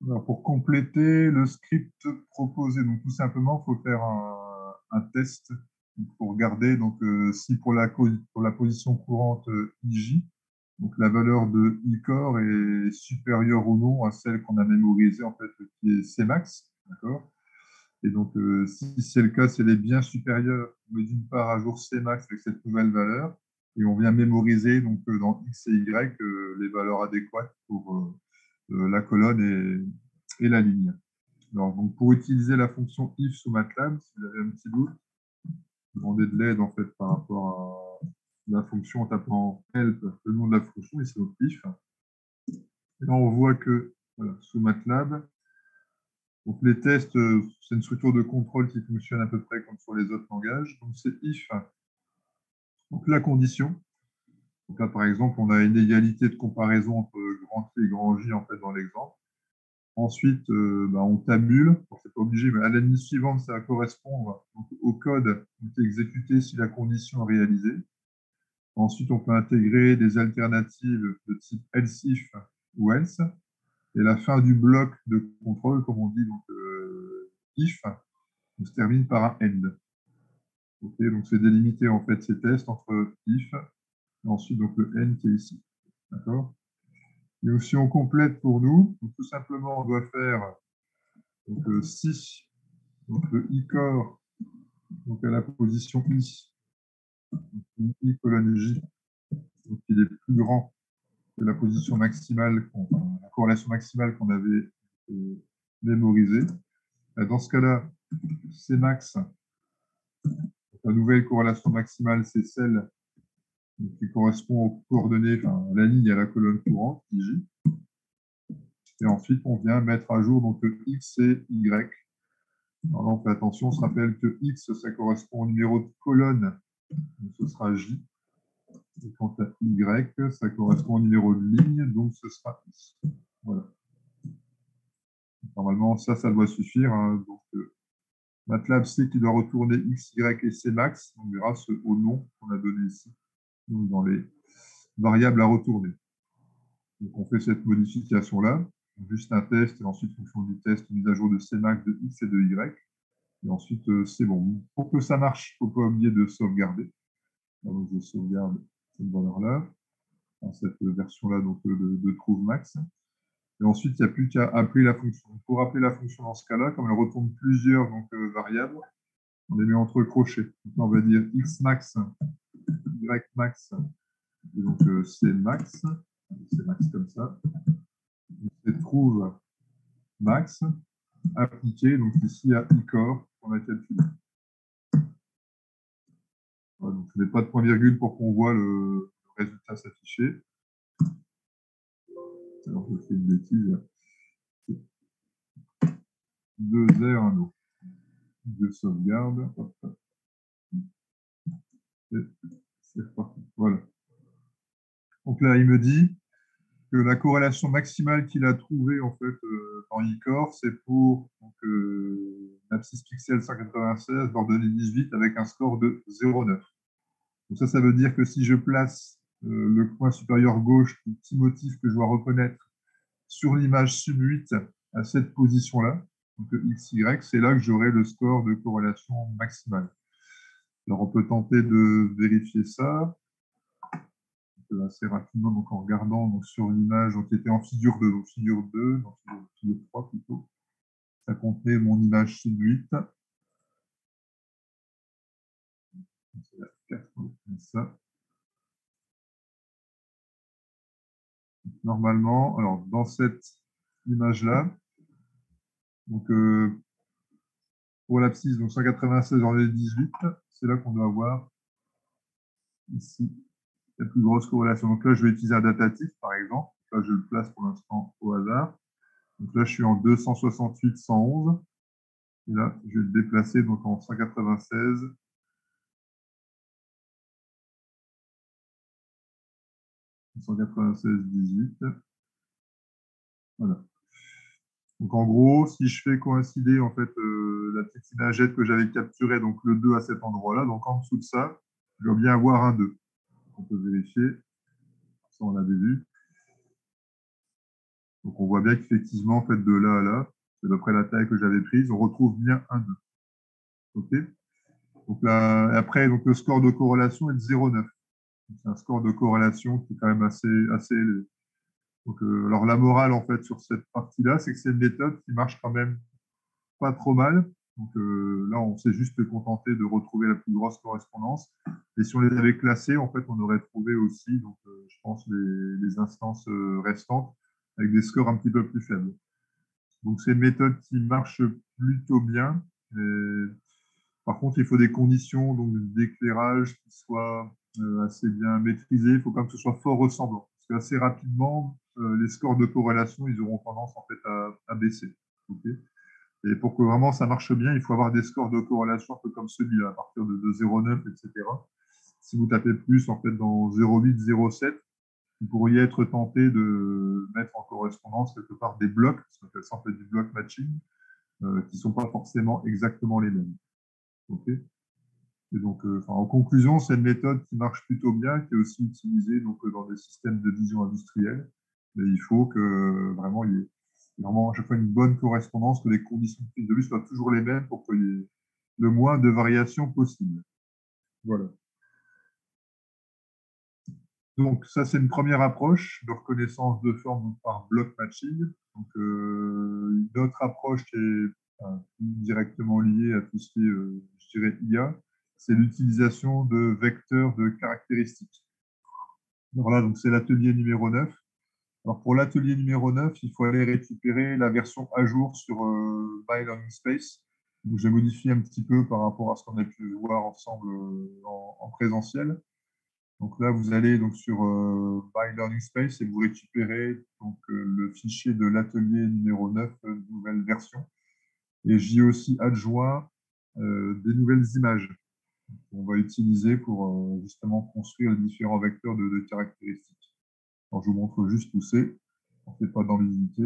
Alors, pour compléter le script proposé, donc tout simplement, il faut faire un test pour regarder donc, si pour pour la position courante IJ, donc la valeur de I-core est supérieure ou non à celle qu'on a mémorisée, en fait, qui est Cmax. D'accord. Et donc, si c'est le cas, si elle est bien supérieure, on met d'une part à jour Cmax avec cette nouvelle valeur, et on vient mémoriser donc, dans X et Y les valeurs adéquates pour la colonne et la ligne. Alors, donc, pour utiliser la fonction if sous MATLAB, si vous avez un petit doute, demandez de l'aide en fait par rapport à la fonction en tapant help, le nom de la fonction, ici donc if. Et là, on voit que voilà, sous MATLAB, donc les tests, c'est une structure de contrôle qui fonctionne à peu près comme sur les autres langages. Donc c'est if, donc la condition. Donc là, par exemple, on a une égalité de comparaison entre grand T et grand J en fait dans l'exemple. Ensuite, on tabule. C'est pas obligé, mais à la ligne suivante, ça va correspondre donc, au code qui est exécuté si la condition est réalisée. Ensuite, on peut intégrer des alternatives de type else if ou else. Et la fin du bloc de contrôle, comme on dit, donc if, on se termine par un end. Okay, donc c'est délimiter en fait ces tests entre if et ensuite donc le end qui est ici. D'accord. Et donc, si on complète pour nous, donc, tout simplement on doit faire donc, si donc, le i-core donc à la position i, donc, i colonne j, donc il est plus grand que la position maximale, la corrélation maximale qu'on avait mémorisée. Dans ce cas-là, Cmax, la nouvelle corrélation maximale, c'est celle qui correspond aux coordonnées, enfin, à la ligne et à la colonne courante, IJ. Et ensuite, on vient mettre à jour donc, X et Y. Alors là, on fait attention, on se rappelle que X, ça correspond au numéro de colonne, donc ce sera J. Et quant à Y, ça correspond au numéro de ligne, donc ce sera I. Voilà. Normalement, ça doit suffire. Hein. Donc, MATLAB sait qu'il doit retourner X, Y et Cmax, donc grâce au nom qu'on a donné ici, donc dans les variables à retourner. Donc, on fait cette modification-là, juste un test, et ensuite, fonction du test, mise à jour de Cmax, de X et de Y. Et ensuite, c'est bon. Pour que ça marche, il ne faut pas oublier de sauvegarder. Donc, je sauvegarde cette valeur-là, dans cette version-là de TrouveMax. Et ensuite, il n'y a plus qu'à appeler la fonction. Pour appeler la fonction dans ce cas-là, comme elle retourne plusieurs variables, on les met entre crochets. Donc, on va dire xmax, ymax, et donc cmax, cmax comme ça. Et trouve max, appliqué, donc ici à icore qu'on a calculé. Voilà, donc je ne mets pas de point-virgule pour qu'on voit le résultat s'afficher. Alors je fais une bêtise. 2 R, 1 O. Je sauvegarde. C'est reparti. Voilà. Donc là, il me dit que la corrélation maximale qu'il a trouvée en fait dans iCore, c'est pour l'abscisse pixel 196 d'ordonnée 18 avec un score de 0,9. Donc ça veut dire que si je place le coin supérieur gauche du petit motif que je dois reconnaître sur l'image sub 8 à cette position-là, donc XY, c'est là que j'aurai le score de corrélation maximale. Alors on peut tenter de vérifier ça assez rapidement donc en regardant donc, sur l'image qui était en figure 2, donc figure 2, donc figure 3 plutôt. Ça contenait mon image sub 8. C'est la 4, ça. Normalement, alors dans cette image-là, donc pour l'abscisse, donc 196 dans les 18, c'est là qu'on doit avoir ici la plus grosse corrélation. Donc là, je vais utiliser un datatif, par exemple. Là, je le place pour l'instant au hasard. Donc là, je suis en 268, 111. Et là, je vais le déplacer donc en 196. 196, 18. Voilà. Donc en gros, si je fais coïncider en fait la petite imagette que j'avais capturée, donc le 2 à cet endroit-là, donc en dessous de ça, je dois bien avoir un 2. On peut vérifier. Ça, on l'avait vu. Donc on voit bien qu'effectivement, en fait, de là à là, c'est à peu près la taille que j'avais prise, on retrouve bien un 2. OK. Donc là, après, donc, le score de corrélation est de 0,9. C'est un score de corrélation qui est quand même assez élevé. Donc, alors la morale, en fait, sur cette partie-là, c'est que c'est une méthode qui marche quand même pas trop mal. Donc là, on s'est juste contenté de retrouver la plus grosse correspondance. Et si on les avait classés, en fait, on aurait trouvé aussi, donc, je pense, les instances restantes avec des scores un petit peu plus faibles. Donc c'est une méthode qui marche plutôt bien. Et, par contre, il faut des conditions donc d'éclairage qui soient assez bien maîtrisées. Il faut quand même que ce soit fort ressemblant. Parce qu'assez rapidement, les scores de corrélation, ils auront tendance en fait à baisser. Okay. Et pour que vraiment ça marche bien, il faut avoir des scores de corrélation un peu comme celui-là, à partir de 0,9, etc. Si vous tapez plus en fait dans 0,8, 0,7, vous pourriez être tenté de mettre en correspondance quelque part des blocs, ce qu'on appelle ça en fait du block matching, qui ne sont pas forcément exactement les mêmes. Okay. Et donc, en conclusion, c'est une méthode qui marche plutôt bien, qui est aussi utilisée donc, dans des systèmes de vision industrielle. Mais il faut que vraiment il y ait vraiment à chaque fois une bonne correspondance, que les conditions de prise de vue soient toujours les mêmes pour qu'il y ait le moins de variations possible. Voilà. Donc, ça, c'est une première approche de reconnaissance de forme par block matching. Donc, une autre approche qui est directement liée à tout ce qui est, je dirais, IA, c'est l'utilisation de vecteurs de caractéristiques. Alors là, donc, c'est l'atelier numéro 9. Alors, pour l'atelier numéro 9, il faut aller récupérer la version à jour sur My Space. Donc, j'ai modifié un petit peu par rapport à ce qu'on a pu voir ensemble en présentiel. Donc là, vous allez donc sur My Learning Space et vous récupérez donc, le fichier de l'atelier numéro 9, nouvelle version. Et j'y ai aussi adjoint des nouvelles images qu'on va utiliser pour justement construire les différents vecteurs de caractéristiques. Alors, je vous montre juste où c'est. On ne fait pas dans l'unité.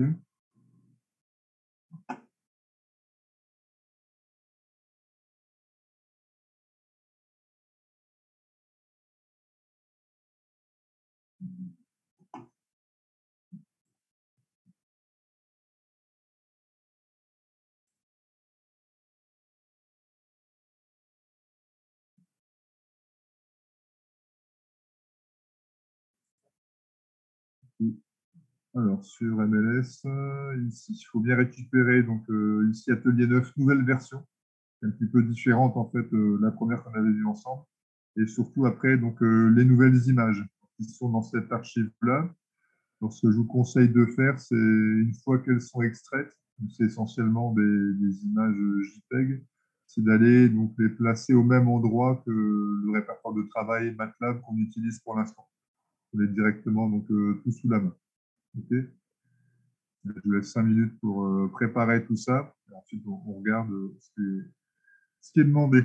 Alors, sur MLS, ici, il faut bien récupérer donc, ici Atelier 9, nouvelle version, un petit peu différente en fait la première qu'on avait vue ensemble. Et surtout après, donc, les nouvelles images qui sont dans cette archive-là. Donc, ce que je vous conseille de faire, c'est une fois qu'elles sont extraites, c'est essentiellement des images JPEG, c'est d'aller donc les placer au même endroit que le répertoire de travail MATLAB qu'on utilise pour l'instant. Vous les directement donc, tout sous la main. Okay. Je vous laisse 5 minutes pour préparer tout ça. Et ensuite, on regarde ce qui est demandé.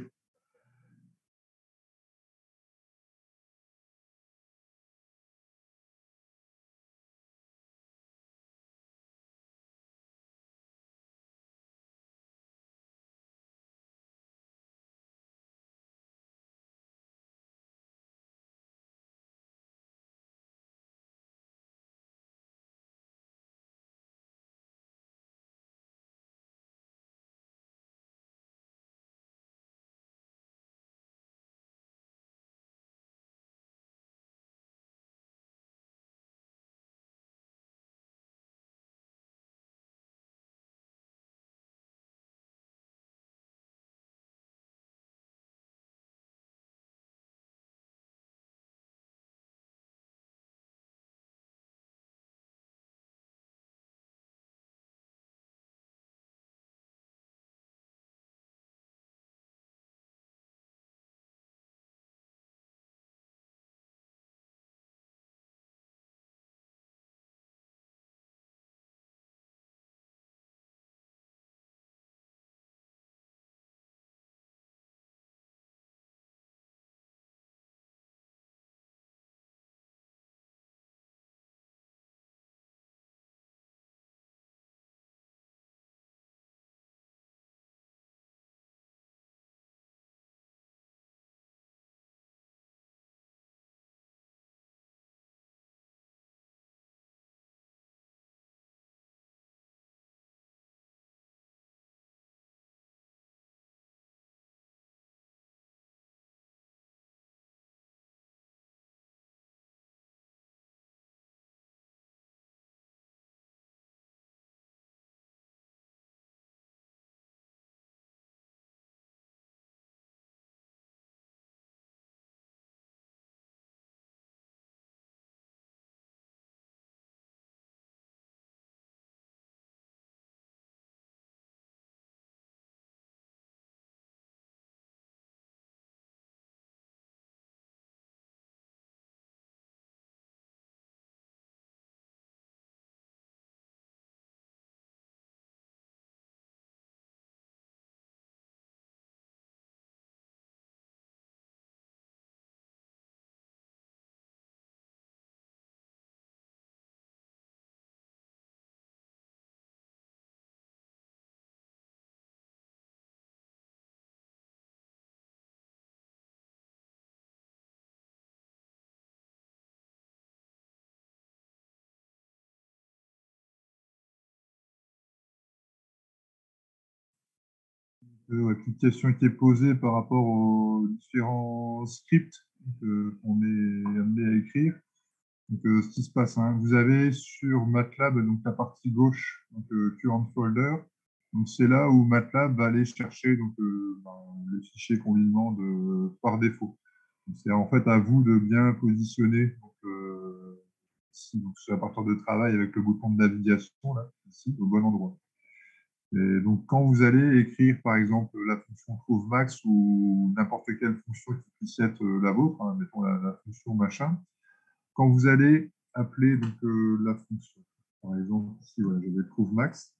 Ouais, petite question qui est posée par rapport aux différents scripts qu'on est amené à écrire. Donc, ce qui se passe, hein, vous avez sur MATLAB donc la partie gauche, donc current folder. Donc, c'est là où MATLAB va aller chercher donc, les fichiers qu'on lui demande par défaut. Donc, c'est en fait à vous de bien positionner donc, ici, donc, sur la partie de travail avec le bouton de navigation là, ici, au bon endroit. Et donc, quand vous allez écrire, par exemple, la fonction max ou n'importe quelle fonction qui puisse être la vôtre, hein, mettons la fonction machin, quand vous allez appeler donc, la fonction, par exemple, ici, voilà, je vais max.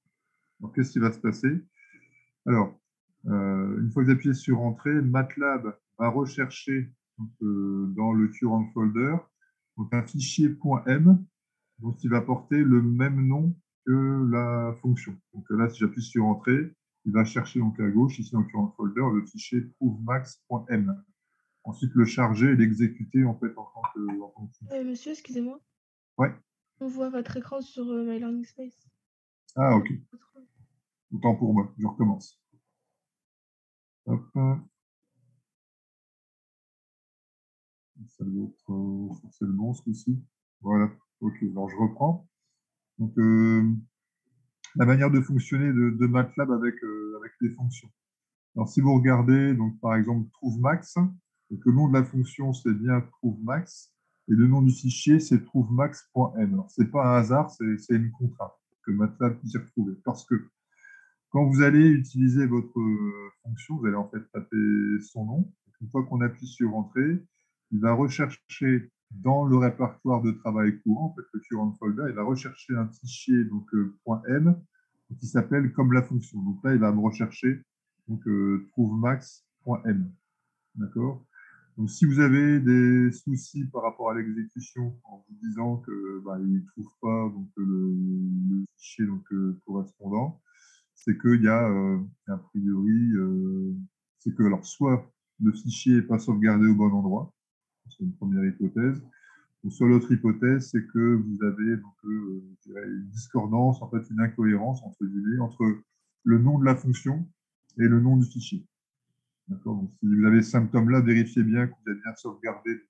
Alors, qu'est-ce qui va se passer? Alors, une fois que vous appuyez sur Entrée, MATLAB va rechercher donc, dans le current folder donc, un fichier .m donc il va porter le même nom que la fonction. Donc là, si j'appuie sur Entrée, il va chercher donc à gauche, ici dans le current folder, le fichier prouvemax.m. Ensuite, le charger et l'exécuter en fait en tant que fonction. Monsieur, excusez-moi, Ouais. on voit votre écran sur My Learning Space. Ah, Enfin, ok. Autant pour moi. Je recommence. Hop. Ça doit être c'est le bon ce coup-ci. Voilà. Ok. Alors, je reprends. Donc, la manière de fonctionner de MATLAB avec les fonctions. Alors, si vous regardez, donc, par exemple, TrouveMax, donc le nom de la fonction, c'est bien TrouveMax, et le nom du fichier, c'est trouvemax.m. Alors, ce n'est pas un hasard, c'est une contrainte que MATLAB puisse y retrouver. Parce que quand vous allez utiliser votre fonction, vous allez en fait taper son nom. Une fois qu'on appuie sur Entrée, il va rechercher dans le répertoire de travail courant, en fait, le current folder, il va rechercher un fichier donc, .m qui s'appelle comme la fonction. Donc là, il va me rechercher donc, trouvemax.m. D'accord. Donc, si vous avez des soucis par rapport à l'exécution en vous disant que il ne trouve pas donc, le fichier donc, correspondant, c'est qu'il y a a priori, c'est que alors soit le fichier n'est pas sauvegardé au bon endroit, c'est une première hypothèse, ou soit l'autre hypothèse, c'est que vous avez donc, une discordance, en fait une incohérence entre guillemets entre le nom de la fonction et le nom du fichier. D'accord. Donc, si vous avez ce symptôme-là, vérifiez bien que vous avez bien sauvegardé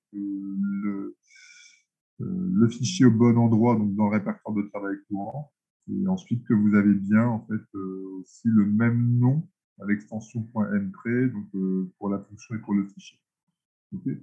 le fichier au bon endroit, donc dans le répertoire de travail courant, et ensuite que vous avez bien en fait aussi le même nom à l'extension .m près, donc pour la fonction et pour le fichier. Okay.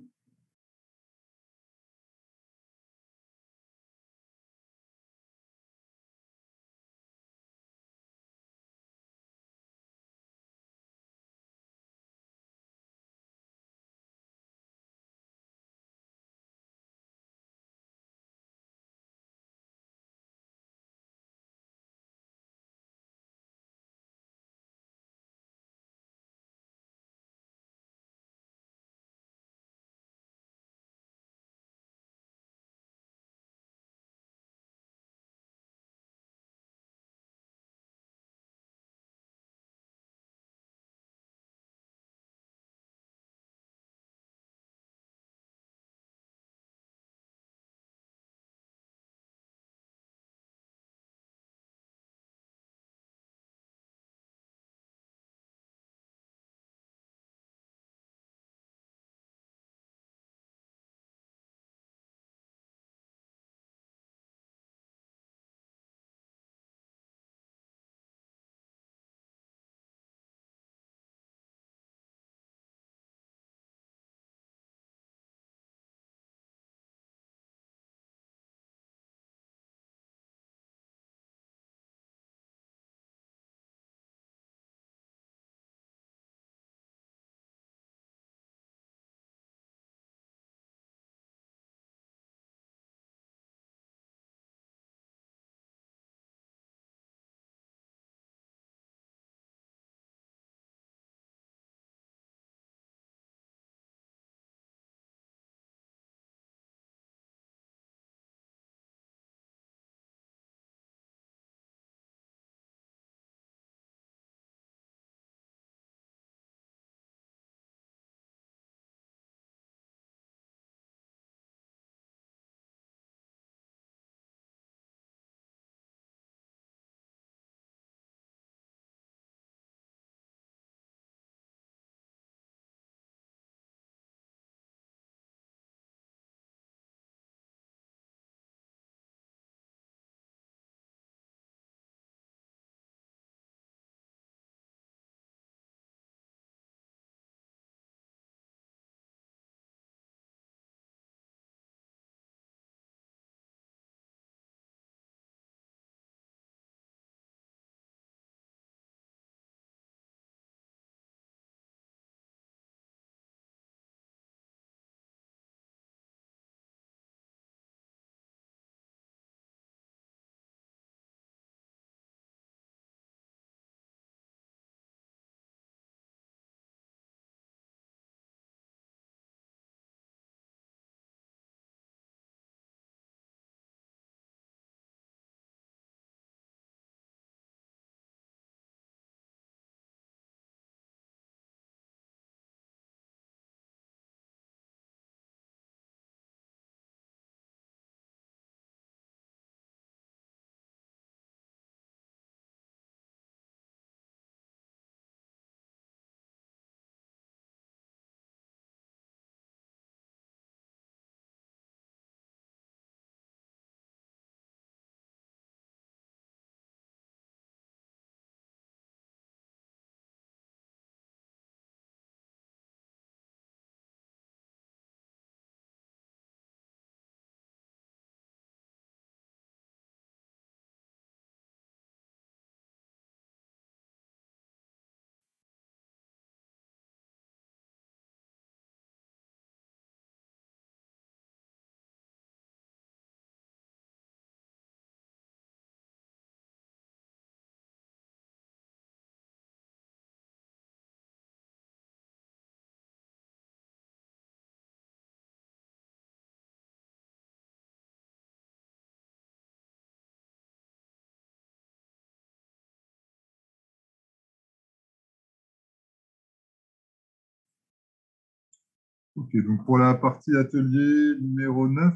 Ok, donc pour la partie atelier numéro 9,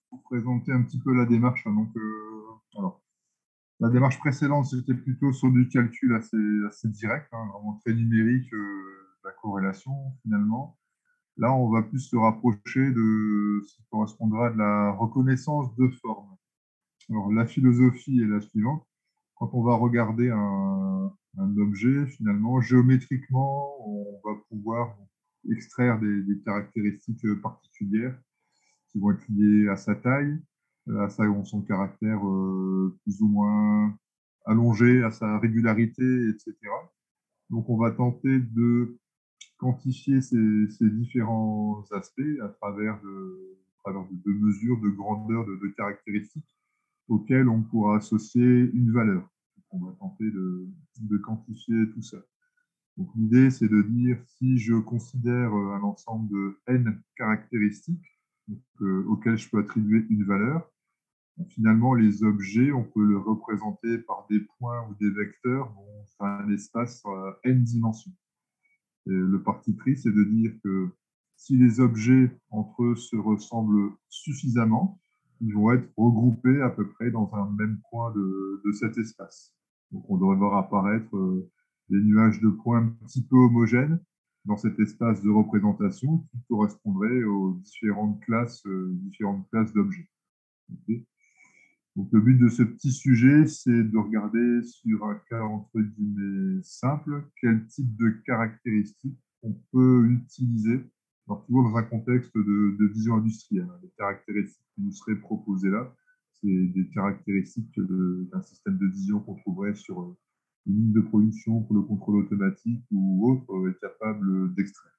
pour présenter un petit peu la démarche, hein. Alors, la démarche précédente, c'était plutôt sur du calcul assez direct, hein, vraiment très numérique, la corrélation finalement. Là, on va plus se rapprocher de ce qui correspondra à de la reconnaissance de forme. Alors, la philosophie est la suivante. Quand on va regarder un objet, finalement, géométriquement, on va pouvoir extraire des caractéristiques particulières qui vont être liées à sa taille, son caractère plus ou moins allongé, à sa régularité, etc. Donc, on va tenter de quantifier ces différents aspects à travers de mesures, de grandeur, de caractéristiques auxquelles on pourra associer une valeur. Donc, on va tenter de quantifier tout ça. Donc, l'idée, c'est de dire si je considère un ensemble de n caractéristiques auxquelles je peux attribuer une valeur, finalement, les objets, on peut le représenter par des points ou des vecteurs dans un espace n dimensions. Et le parti pris, c'est de dire que si les objets entre eux se ressemblent suffisamment, ils vont être regroupés à peu près dans un même point de cet espace. Donc on devrait voir apparaître des nuages de points un petit peu homogènes dans cet espace de représentation qui correspondrait aux différentes classes d'objets. Okay. Donc, le but de ce petit sujet, c'est de regarder sur un cas entre guillemets simple, quel type de caractéristiques on peut utiliser, alors toujours dans un contexte de vision industrielle. Les caractéristiques qui nous seraient proposées là, c'est des caractéristiques d'un système de vision qu'on trouverait sur une ligne de production pour le contrôle automatique ou autre, est capable d'extraire.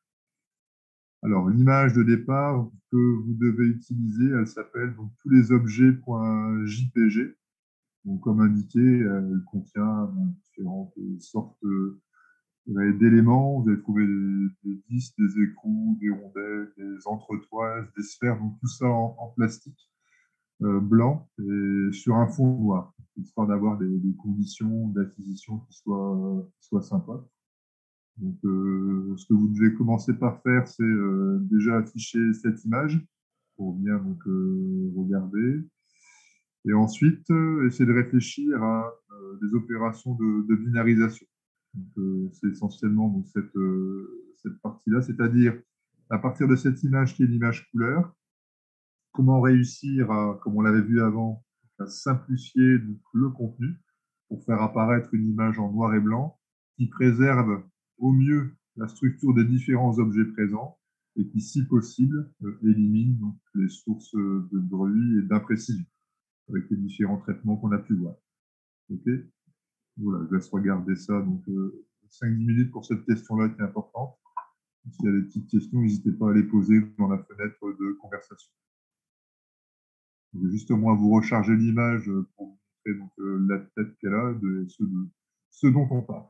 Alors, l'image de départ que vous devez utiliser, elle s'appelle donc tous les objets.jpg. Donc, comme indiqué, elle contient différentes sortes d'éléments. Vous allez trouver des disques, des écrous, des rondelles, des entretoises, des sphères, donc tout ça en plastique blanc et sur un fond noir, histoire d'avoir des conditions d'acquisition qui soient sympas. Donc, ce que vous devez commencer par faire, c'est déjà afficher cette image pour bien donc, regarder. Et ensuite, essayer de réfléchir à des opérations de binarisation. C'est essentiellement donc, cette partie-là, c'est-à-dire à partir de cette image qui est l'image couleur, comment réussir à, comme on l'avait vu avant, à simplifier donc, le contenu pour faire apparaître une image en noir et blanc qui préserve au mieux la structure des différents objets présents et qui, si possible, élimine donc, les sources de bruit et d'imprécision avec les différents traitements qu'on a pu voir. Ok, voilà, je laisse regarder ça. Donc, 5-10 minutes pour cette question-là qui est importante. S'il y a des petites questions, n'hésitez pas à les poser dans la fenêtre de conversation. Je vais justement vous recharger l'image pour vous montrer donc, la tête qu'elle a, de ce dont on parle.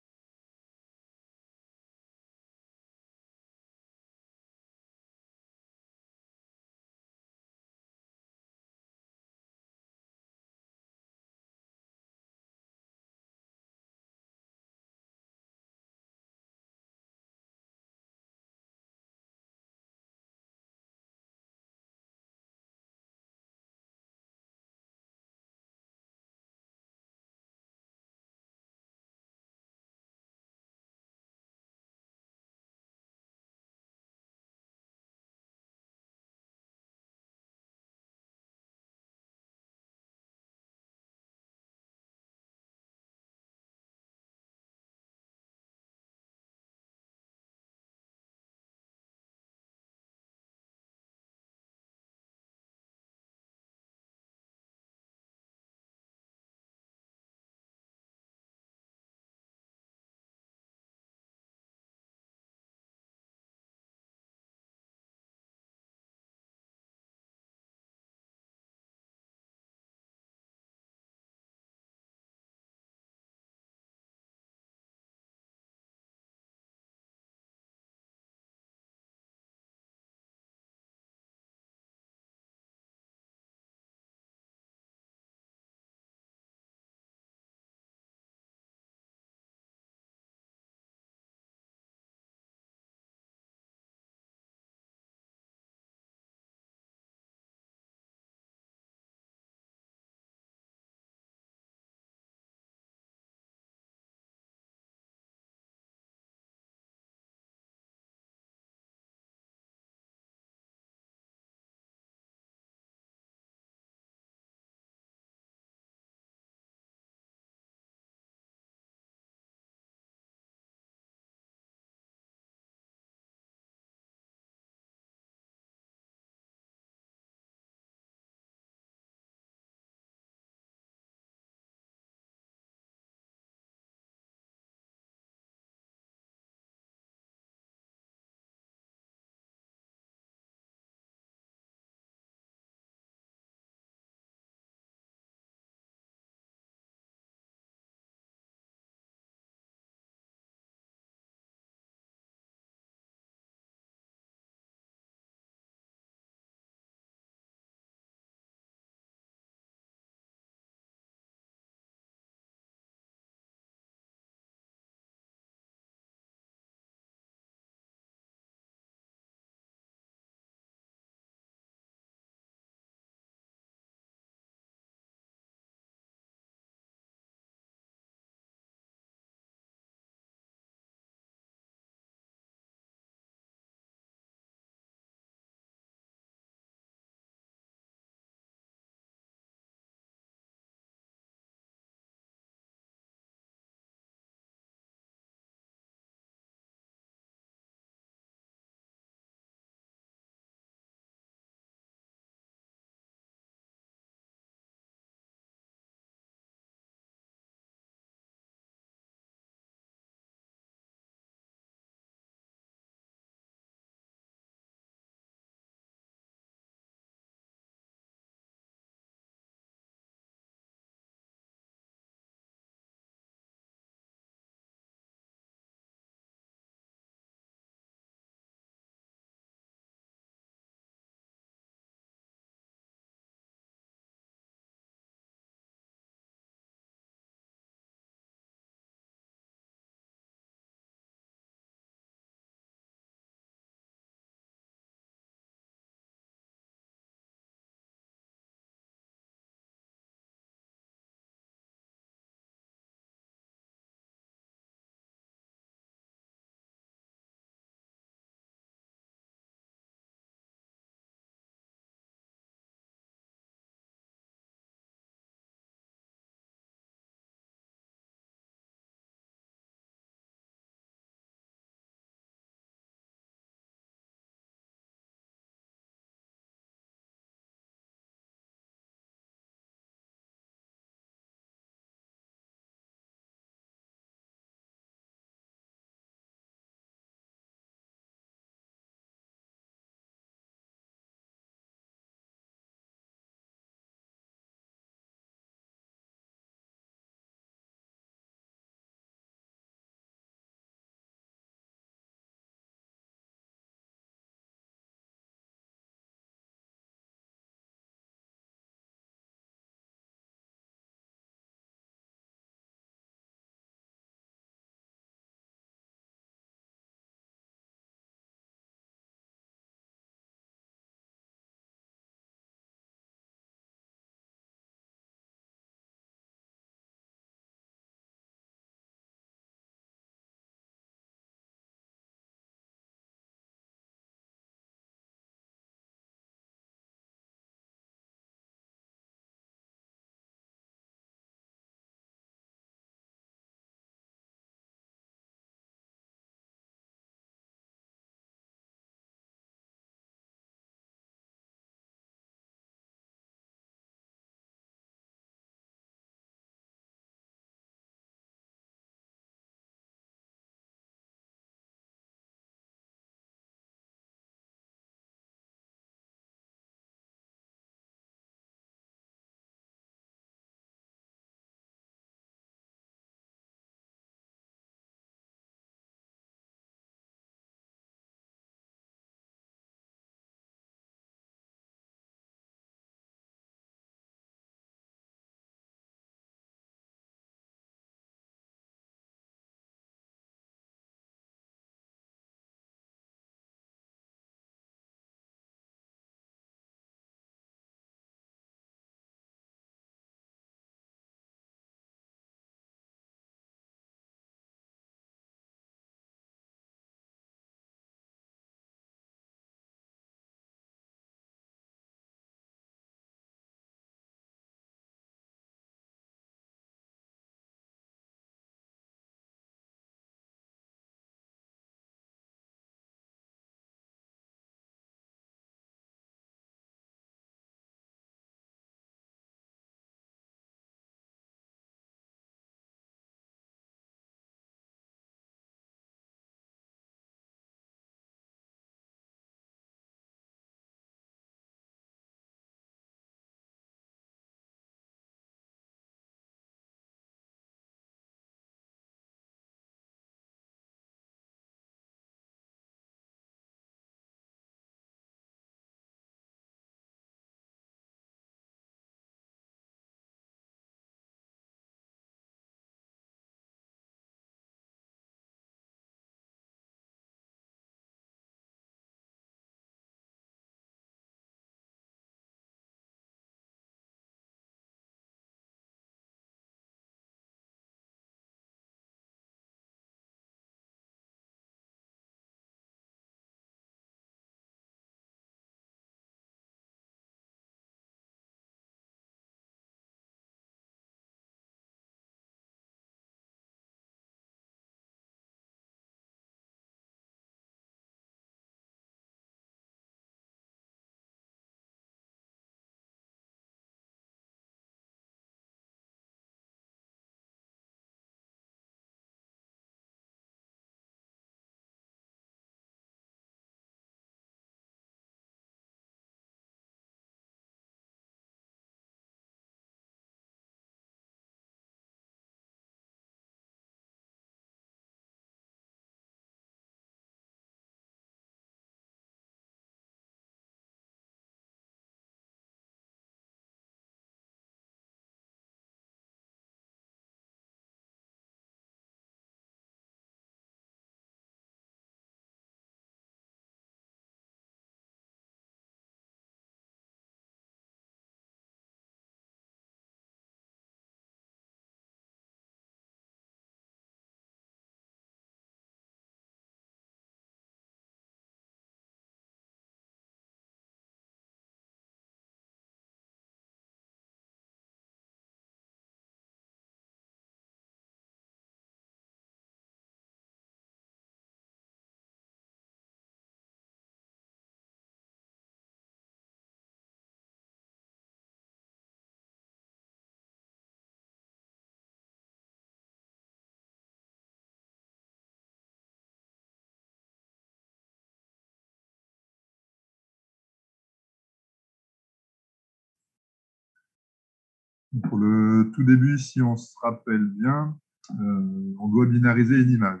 Pour le tout début, si on se rappelle bien, on doit binariser une image.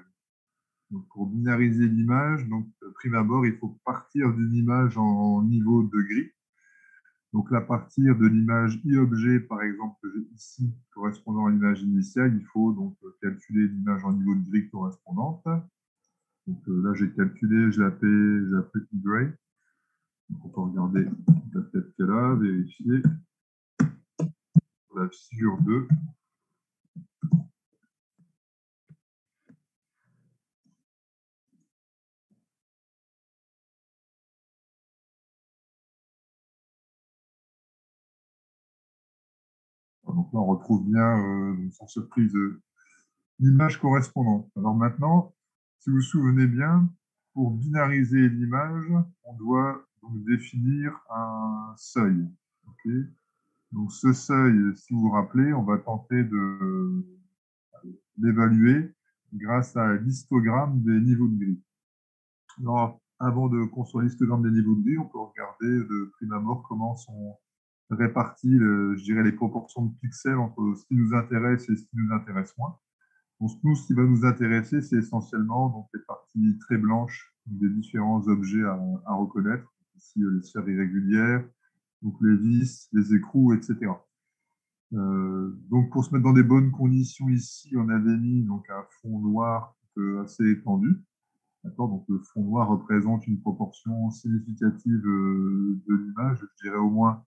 Donc, pour binariser l'image, donc, prime abord, il faut partir d'une image en niveau de gris. Donc, à partir de l'image i-objet, par exemple, que j'ai ici, correspondant à l'image initiale, il faut donc calculer l'image en niveau de gris correspondante. Donc, là, j'ai calculé, je l'ai appelé i-gray. Donc, on peut regarder la tête qu'elle a, vérifier. La figure 2. Donc là, on retrouve bien, sans surprise, l'image correspondante. Alors maintenant, si vous vous souvenez bien, pour binariser l'image, on doit donc définir un seuil. Okay, donc ce seuil, si vous vous rappelez, on va tenter de l'évaluer grâce à l'histogramme des niveaux de gris. Alors, avant de construire l'histogramme des niveaux de gris, on peut regarder de prime abord comment sont réparties, je dirais, les proportions de pixels entre ce qui nous intéresse et ce qui nous intéresse moins. Donc, nous, ce qui va nous intéresser, c'est essentiellement donc, les parties très blanches des différents objets à reconnaître. Ici, les sphères irrégulières, donc les vis, les écrous, etc. Donc, pour se mettre dans des bonnes conditions ici, on avait mis donc, un fond noir assez étendu. Donc, le fond noir représente une proportion significative de l'image, je dirais au moins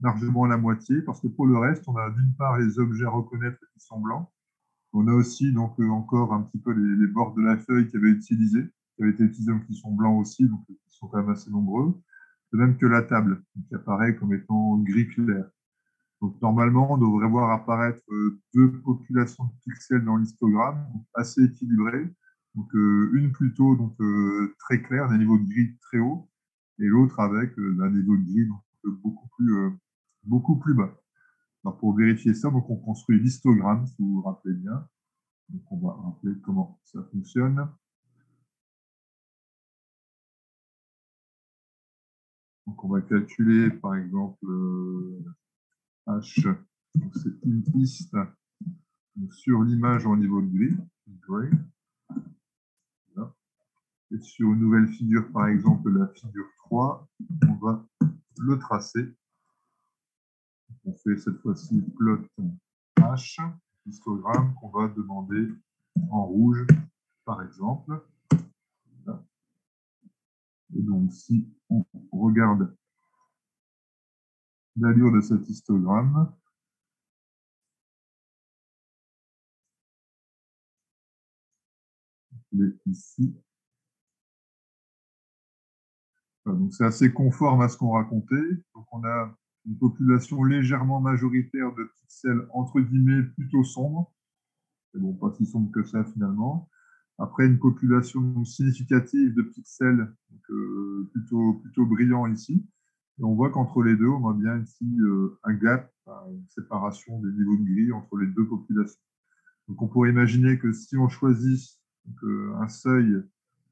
largement la moitié, parce que pour le reste, on a d'une part les objets à reconnaître qui sont blancs. On a aussi donc encore un petit peu les bords de la feuille qui avaient été utilisés, donc qui sont blancs aussi, donc qui sont quand même assez nombreux. De même que la table, qui apparaît comme étant gris clair. Donc normalement, on devrait voir apparaître deux populations de pixels dans l'histogramme, assez équilibrées. Donc une plutôt donc, très claire, d'un niveau de gris très haut, et l'autre avec un niveau de gris donc, beaucoup plus bas. Alors pour vérifier ça, donc on construit l'histogramme, si vous vous rappelez bien. Donc on va rappeler comment ça fonctionne. Donc on va calculer par exemple H, c'est hist sur l'image en niveau de gris. Voilà. Et sur une nouvelle figure, par exemple la figure 3, on va le tracer. On fait cette fois-ci plot H, histogramme qu'on va demander en rouge, par exemple. Voilà. Et donc, si on regarde l'allure de cet histogramme, il est ici. Voilà, donc, c'est assez conforme à ce qu'on racontait. Donc, on a une population légèrement majoritaire de pixels, entre guillemets, plutôt sombres. Mais bon, pas si sombre que ça, finalement. Après, une population significative de pixels, donc, plutôt brillant ici. Et on voit qu'entre les deux, on a bien ici un gap, une séparation des niveaux de gris entre les deux populations. Donc, on pourrait imaginer que si on choisit donc, un seuil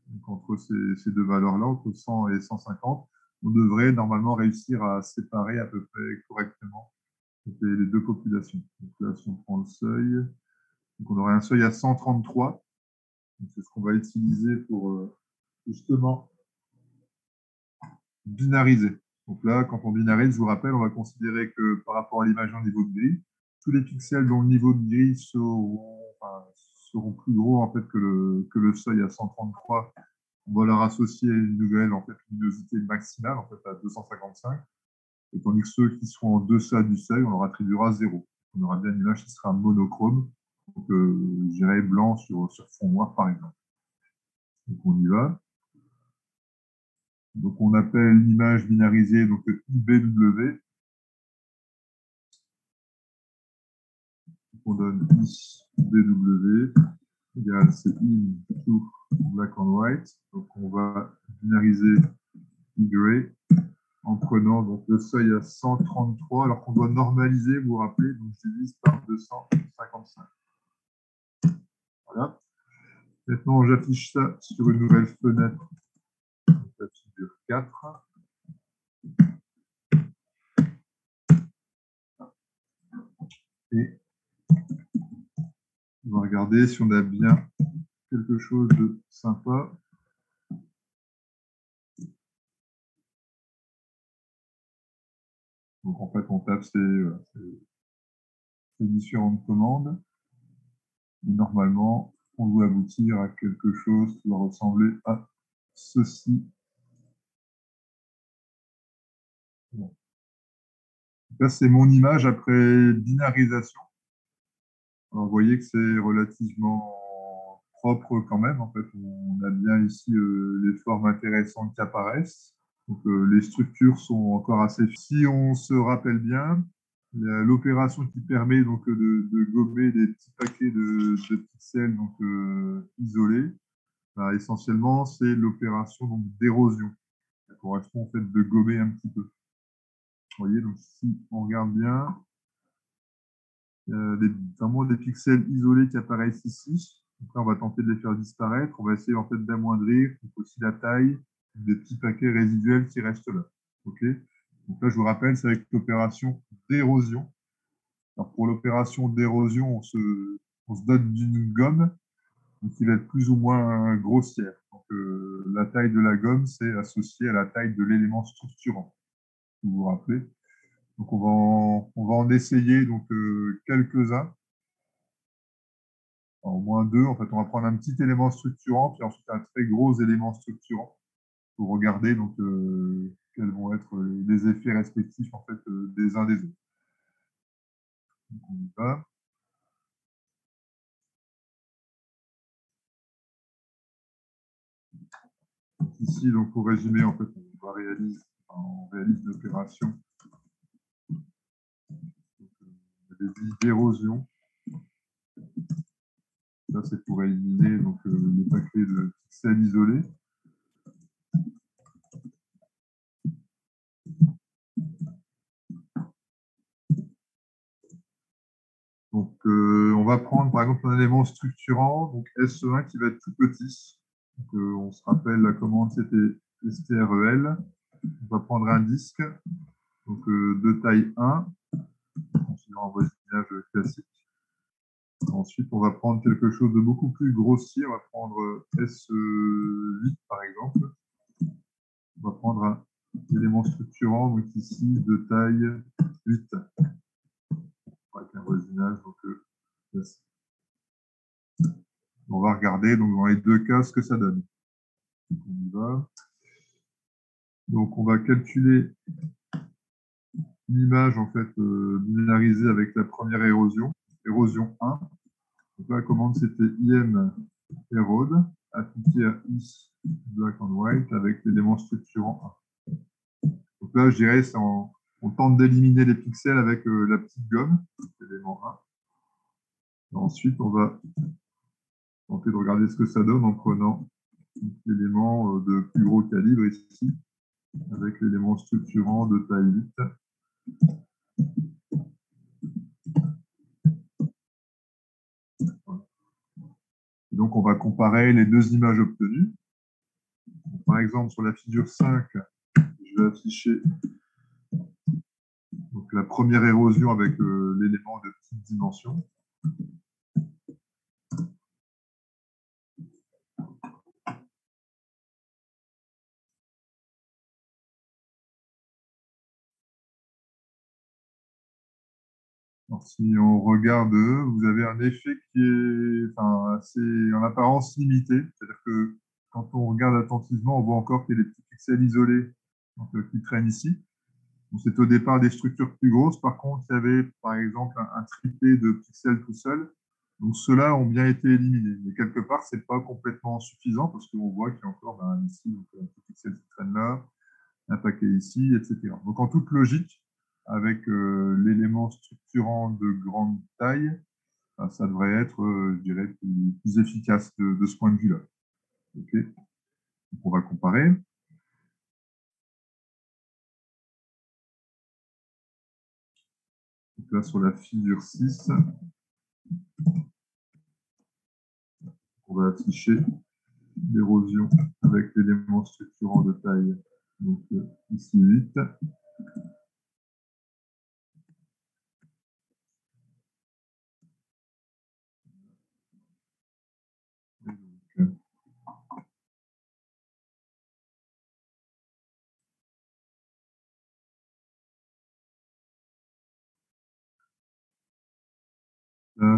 donc, entre ces deux valeurs-là, entre 100 et 150, on devrait normalement réussir à séparer à peu près correctement les deux populations. Donc là, si on prend le seuil, donc on aurait un seuil à 133. C'est ce qu'on va utiliser pour justement binariser. Donc là, quand on binarise, je vous rappelle, on va considérer que par rapport à l'image en niveau de gris, tous les pixels dont le niveau de gris seront plus gros en fait, que le seuil à 133. On va leur associer une nouvelle en fait, luminosité maximale en fait, à 255. Et tandis que ceux qui seront en deçà du seuil, on leur attribuera 0. On aura bien une image qui sera monochrome, donc je dirais blanc sur fond noir par exemple. Donc on y va. Donc on appelle l'image binarisée donc IBW. Donc on donne IBW égale c'est into black and white. Donc on va binariser I-gray en prenant donc le seuil à 133, alors qu'on doit normaliser, vous vous rappelez, donc je divise par 255. Voilà. Maintenant, j'affiche ça sur une nouvelle fenêtre, la figure 4. Et on va regarder si on a bien quelque chose de sympa. Donc en fait, on tape ces différentes commandes. Et normalement, on doit aboutir à quelque chose qui va ressembler à ceci. Bon. Là, c'est mon image après binarisation. Alors, vous voyez que c'est relativement propre quand même. En fait, on a bien ici les formes intéressantes qui apparaissent. Donc, les structures sont encore assez. Si on se rappelle bien, l'opération qui permet donc de gommer des petits paquets de pixels donc, isolés, ben, essentiellement, c'est l'opération d'érosion. Ça correspond au fait de gommer un petit peu. Vous voyez, donc si on regarde bien, vraiment des pixels isolés qui apparaissent ici. Donc là, on va tenter de les faire disparaître. On va essayer en fait d'amoindrir aussi la taille des petits paquets résiduels qui restent là. OK. Donc là, je vous rappelle, c'est avec l'opération d'érosion. Alors pour l'opération d'érosion, on se dote d'une gomme qui va être plus ou moins grossière. Donc, la taille de la gomme, c'est associé à la taille de l'élément structurant. Vous vous rappelez. Donc, on va en essayer donc, quelques-uns. Au moins deux. En fait, on va prendre un petit élément structurant, puis ensuite un très gros élément structurant pour regarder donc, quels vont être les effets respectifs en fait, des uns des autres. Donc, on y va. Ici, donc, pour résumer, en fait, on réalise l'opération d'érosion. Ça, c'est pour éliminer donc, les paquets de pixels isolés. Donc, on va prendre par exemple un élément structurant, donc SE1 qui va être tout petit. Donc, on se rappelle la commande, c'était strel. On va prendre un disque donc, de taille 1, considérant un voisinage classique. Ensuite, on va prendre quelque chose de beaucoup plus grossier. On va prendre SE8 par exemple. On va prendre un élément structurant, donc ici de taille 8. Avec un voisinage donc, classique. On va regarder donc, dans les deux cas ce que ça donne. Donc, on y va. Donc, on va calculer l'image en fait binarisée avec la première érosion, érosion 1. Donc, la commande c'était im erode, appliquée à i black and white avec l'élément structurant 1. Donc là, je dirais, on tente d'éliminer les pixels avec la petite gomme, l'élément 1. Et ensuite, on va tenter de regarder ce que ça donne en prenant l'élément de plus gros calibre ici, avec l'élément structurant de taille 8. Donc, on va comparer les deux images obtenues. Donc, par exemple, sur la figure 5, je vais afficher donc, la première érosion avec l'élément de petite dimension. Alors, si on regarde, vous avez un effet qui est assez, en apparence limité. C'est-à-dire que quand on regarde attentivement, on voit encore qu'il y a des petits pixels isolés donc, qui traînent ici. C'est au départ des structures plus grosses. Par contre, il y avait par exemple un triplé de pixels tout seul. Donc ceux-là ont bien été éliminés. Mais quelque part, ce n'est pas complètement suffisant parce qu'on voit qu'il y a encore ici donc, un petit pixel qui traîne là, un paquet ici, etc. Donc en toute logique, avec l'élément structurant de grande taille, ça devrait être, je dirais, plus efficace de ce point de vue-là. Okay. Donc on va comparer. Donc là, sur la figure 6, on va afficher l'érosion avec l'élément structurant de taille, donc ici 8.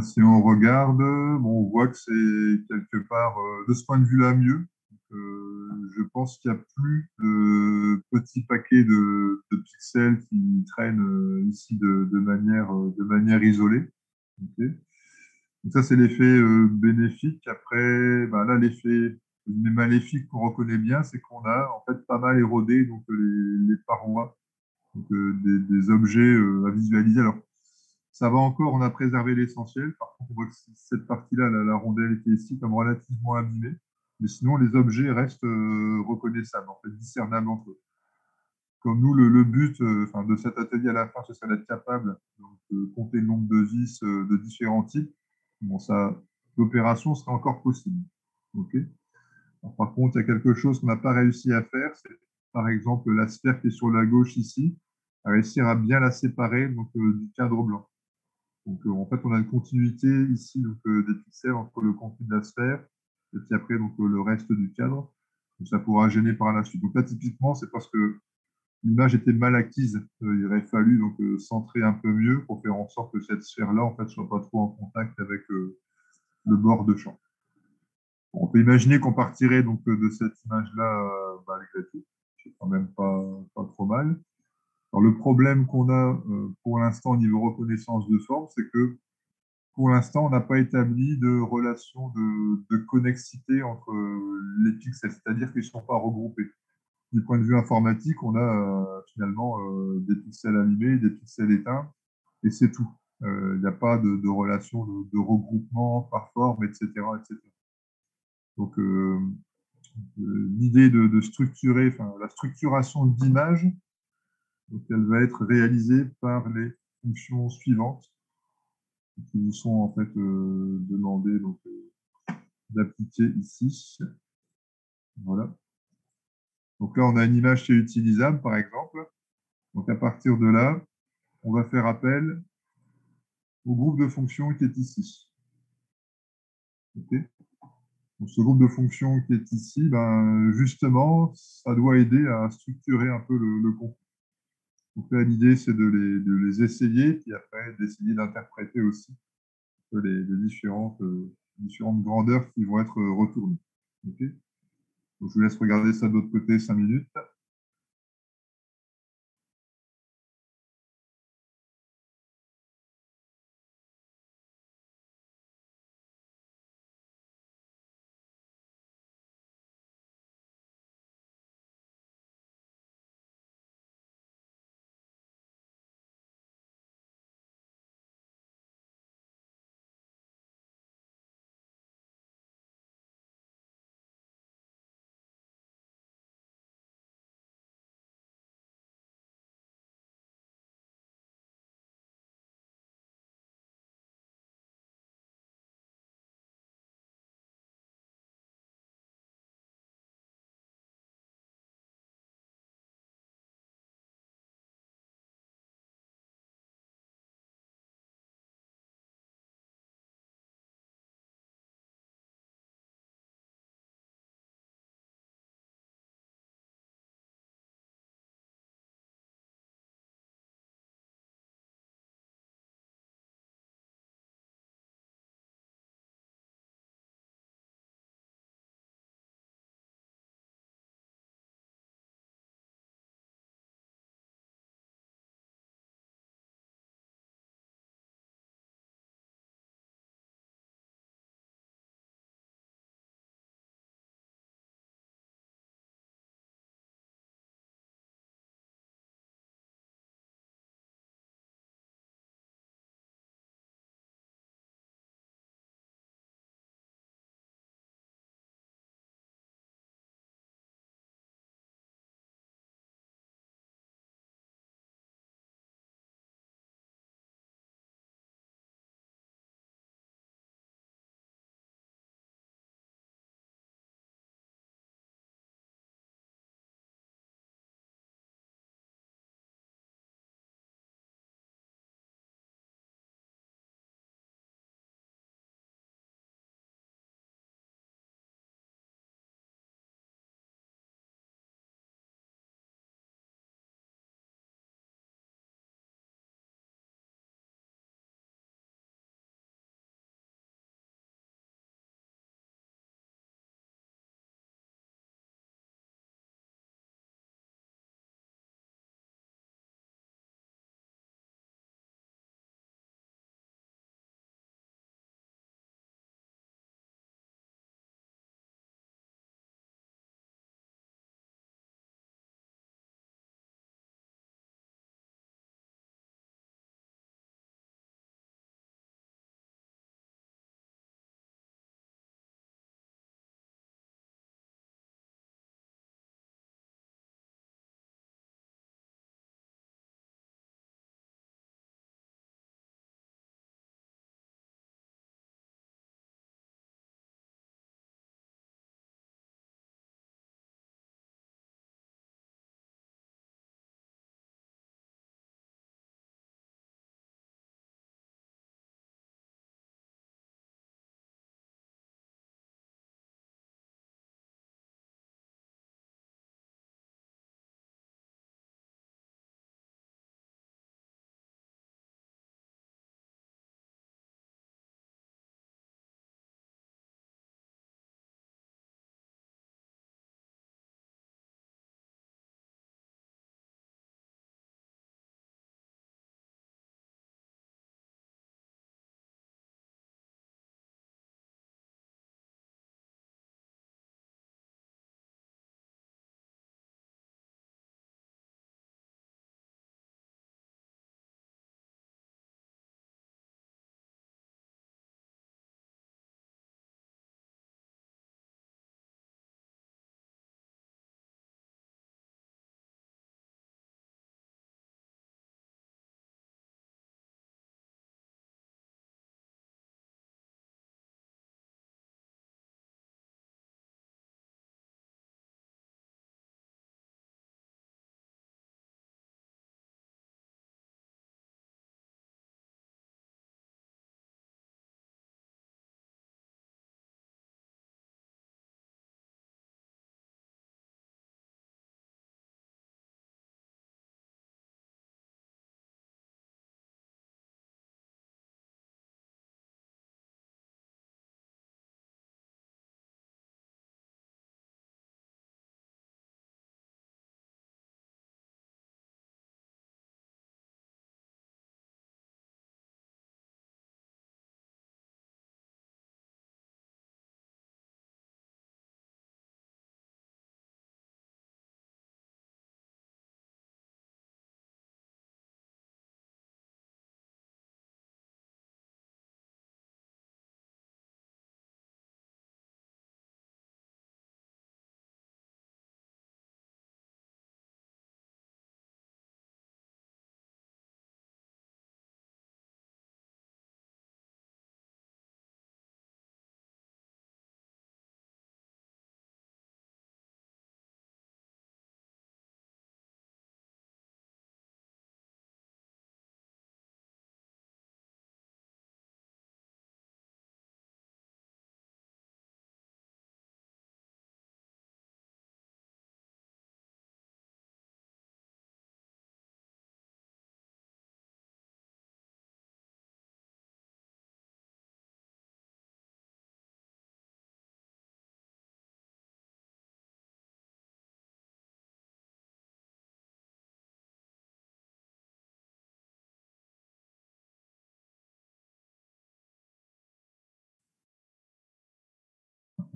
Si on regarde, bon, on voit que c'est quelque part, de ce point de vue-là, mieux. Je pense qu'il n'y a plus de petits paquets de pixels qui traînent ici de manière isolée. Ok. Donc ça, c'est l'effet bénéfique. Après, bah là, l'effet maléfique qu'on reconnaît bien, c'est qu'on a en fait pas mal érodé donc, les parois donc, des objets à visualiser. Alors, ça va encore, on a préservé l'essentiel. Par contre, on voit que cette partie-là, la rondelle était ici comme relativement abîmée. Mais sinon, les objets restent reconnaissables, en fait, discernables entre eux. Comme nous, le but enfin, de cet atelier à la fin, ce serait d'être capable donc, de compter le nombre de vis de différents types. Bon, ça, l'opération serait encore possible. OK. Alors, par contre, il y a quelque chose qu'on n'a pas réussi à faire, c'est par exemple la sphère qui est sur la gauche ici, à réussir à bien la séparer donc, du cadre blanc. Donc, en fait, on a une continuité ici donc, des pixels entre le contenu de la sphère et puis après donc, le reste du cadre. Donc, ça pourra gêner par la suite. Donc là, typiquement, c'est parce que l'image était mal acquise. Il aurait fallu donc, centrer un peu mieux pour faire en sorte que cette sphère-là en fait, soit pas trop en contact avec le bord de champ. On peut imaginer qu'on partirait donc, de cette image-là malgré tout. C'est quand même pas trop mal. Alors, le problème qu'on a pour l'instant au niveau reconnaissance de forme, c'est que pour l'instant, on n'a pas établi de relation de connexité entre les pixels, c'est-à-dire qu'ils ne sont pas regroupés. Du point de vue informatique, on a finalement des pixels animés, des pixels éteints, et c'est tout. Il n'y a pas de relation de regroupement par forme, etc., etc. Donc, l'idée de structurer, enfin, la structuration d'image, donc elle va être réalisée par les fonctions suivantes qui vous sont en fait demandées donc, d'appliquer ici. Voilà. Donc là, on a une image qui est utilisable, par exemple. Donc à partir de là, on va faire appel au groupe de fonctions qui est ici. Okay. Donc, ce groupe de fonctions qui est ici, ben, justement, ça doit aider à structurer un peu le contenu. Donc là, l'idée, c'est de les essayer, puis après, d'essayer d'interpréter aussi différentes grandeurs qui vont être retournées. Okay. Donc, je vous laisse regarder ça de l'autre côté 5 minutes.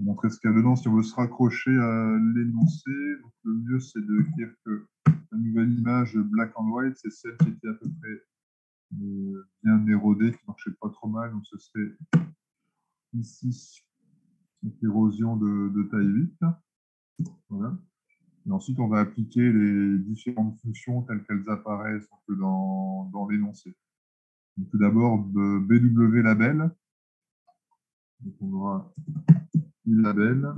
montrer ce qu'il y a dedans. Si on veut se raccrocher à l'énoncé, donc le mieux, c'est de dire que la nouvelle image black and white, c'est celle qui était à peu près bien érodée, qui ne marchait pas trop mal. Donc, ce serait ici, cette érosion de taille 8. Voilà. Et ensuite, on va appliquer les différentes fonctions telles qu'elles apparaissent dans l'énoncé. Tout d'abord, BW label. Donc, on aura label,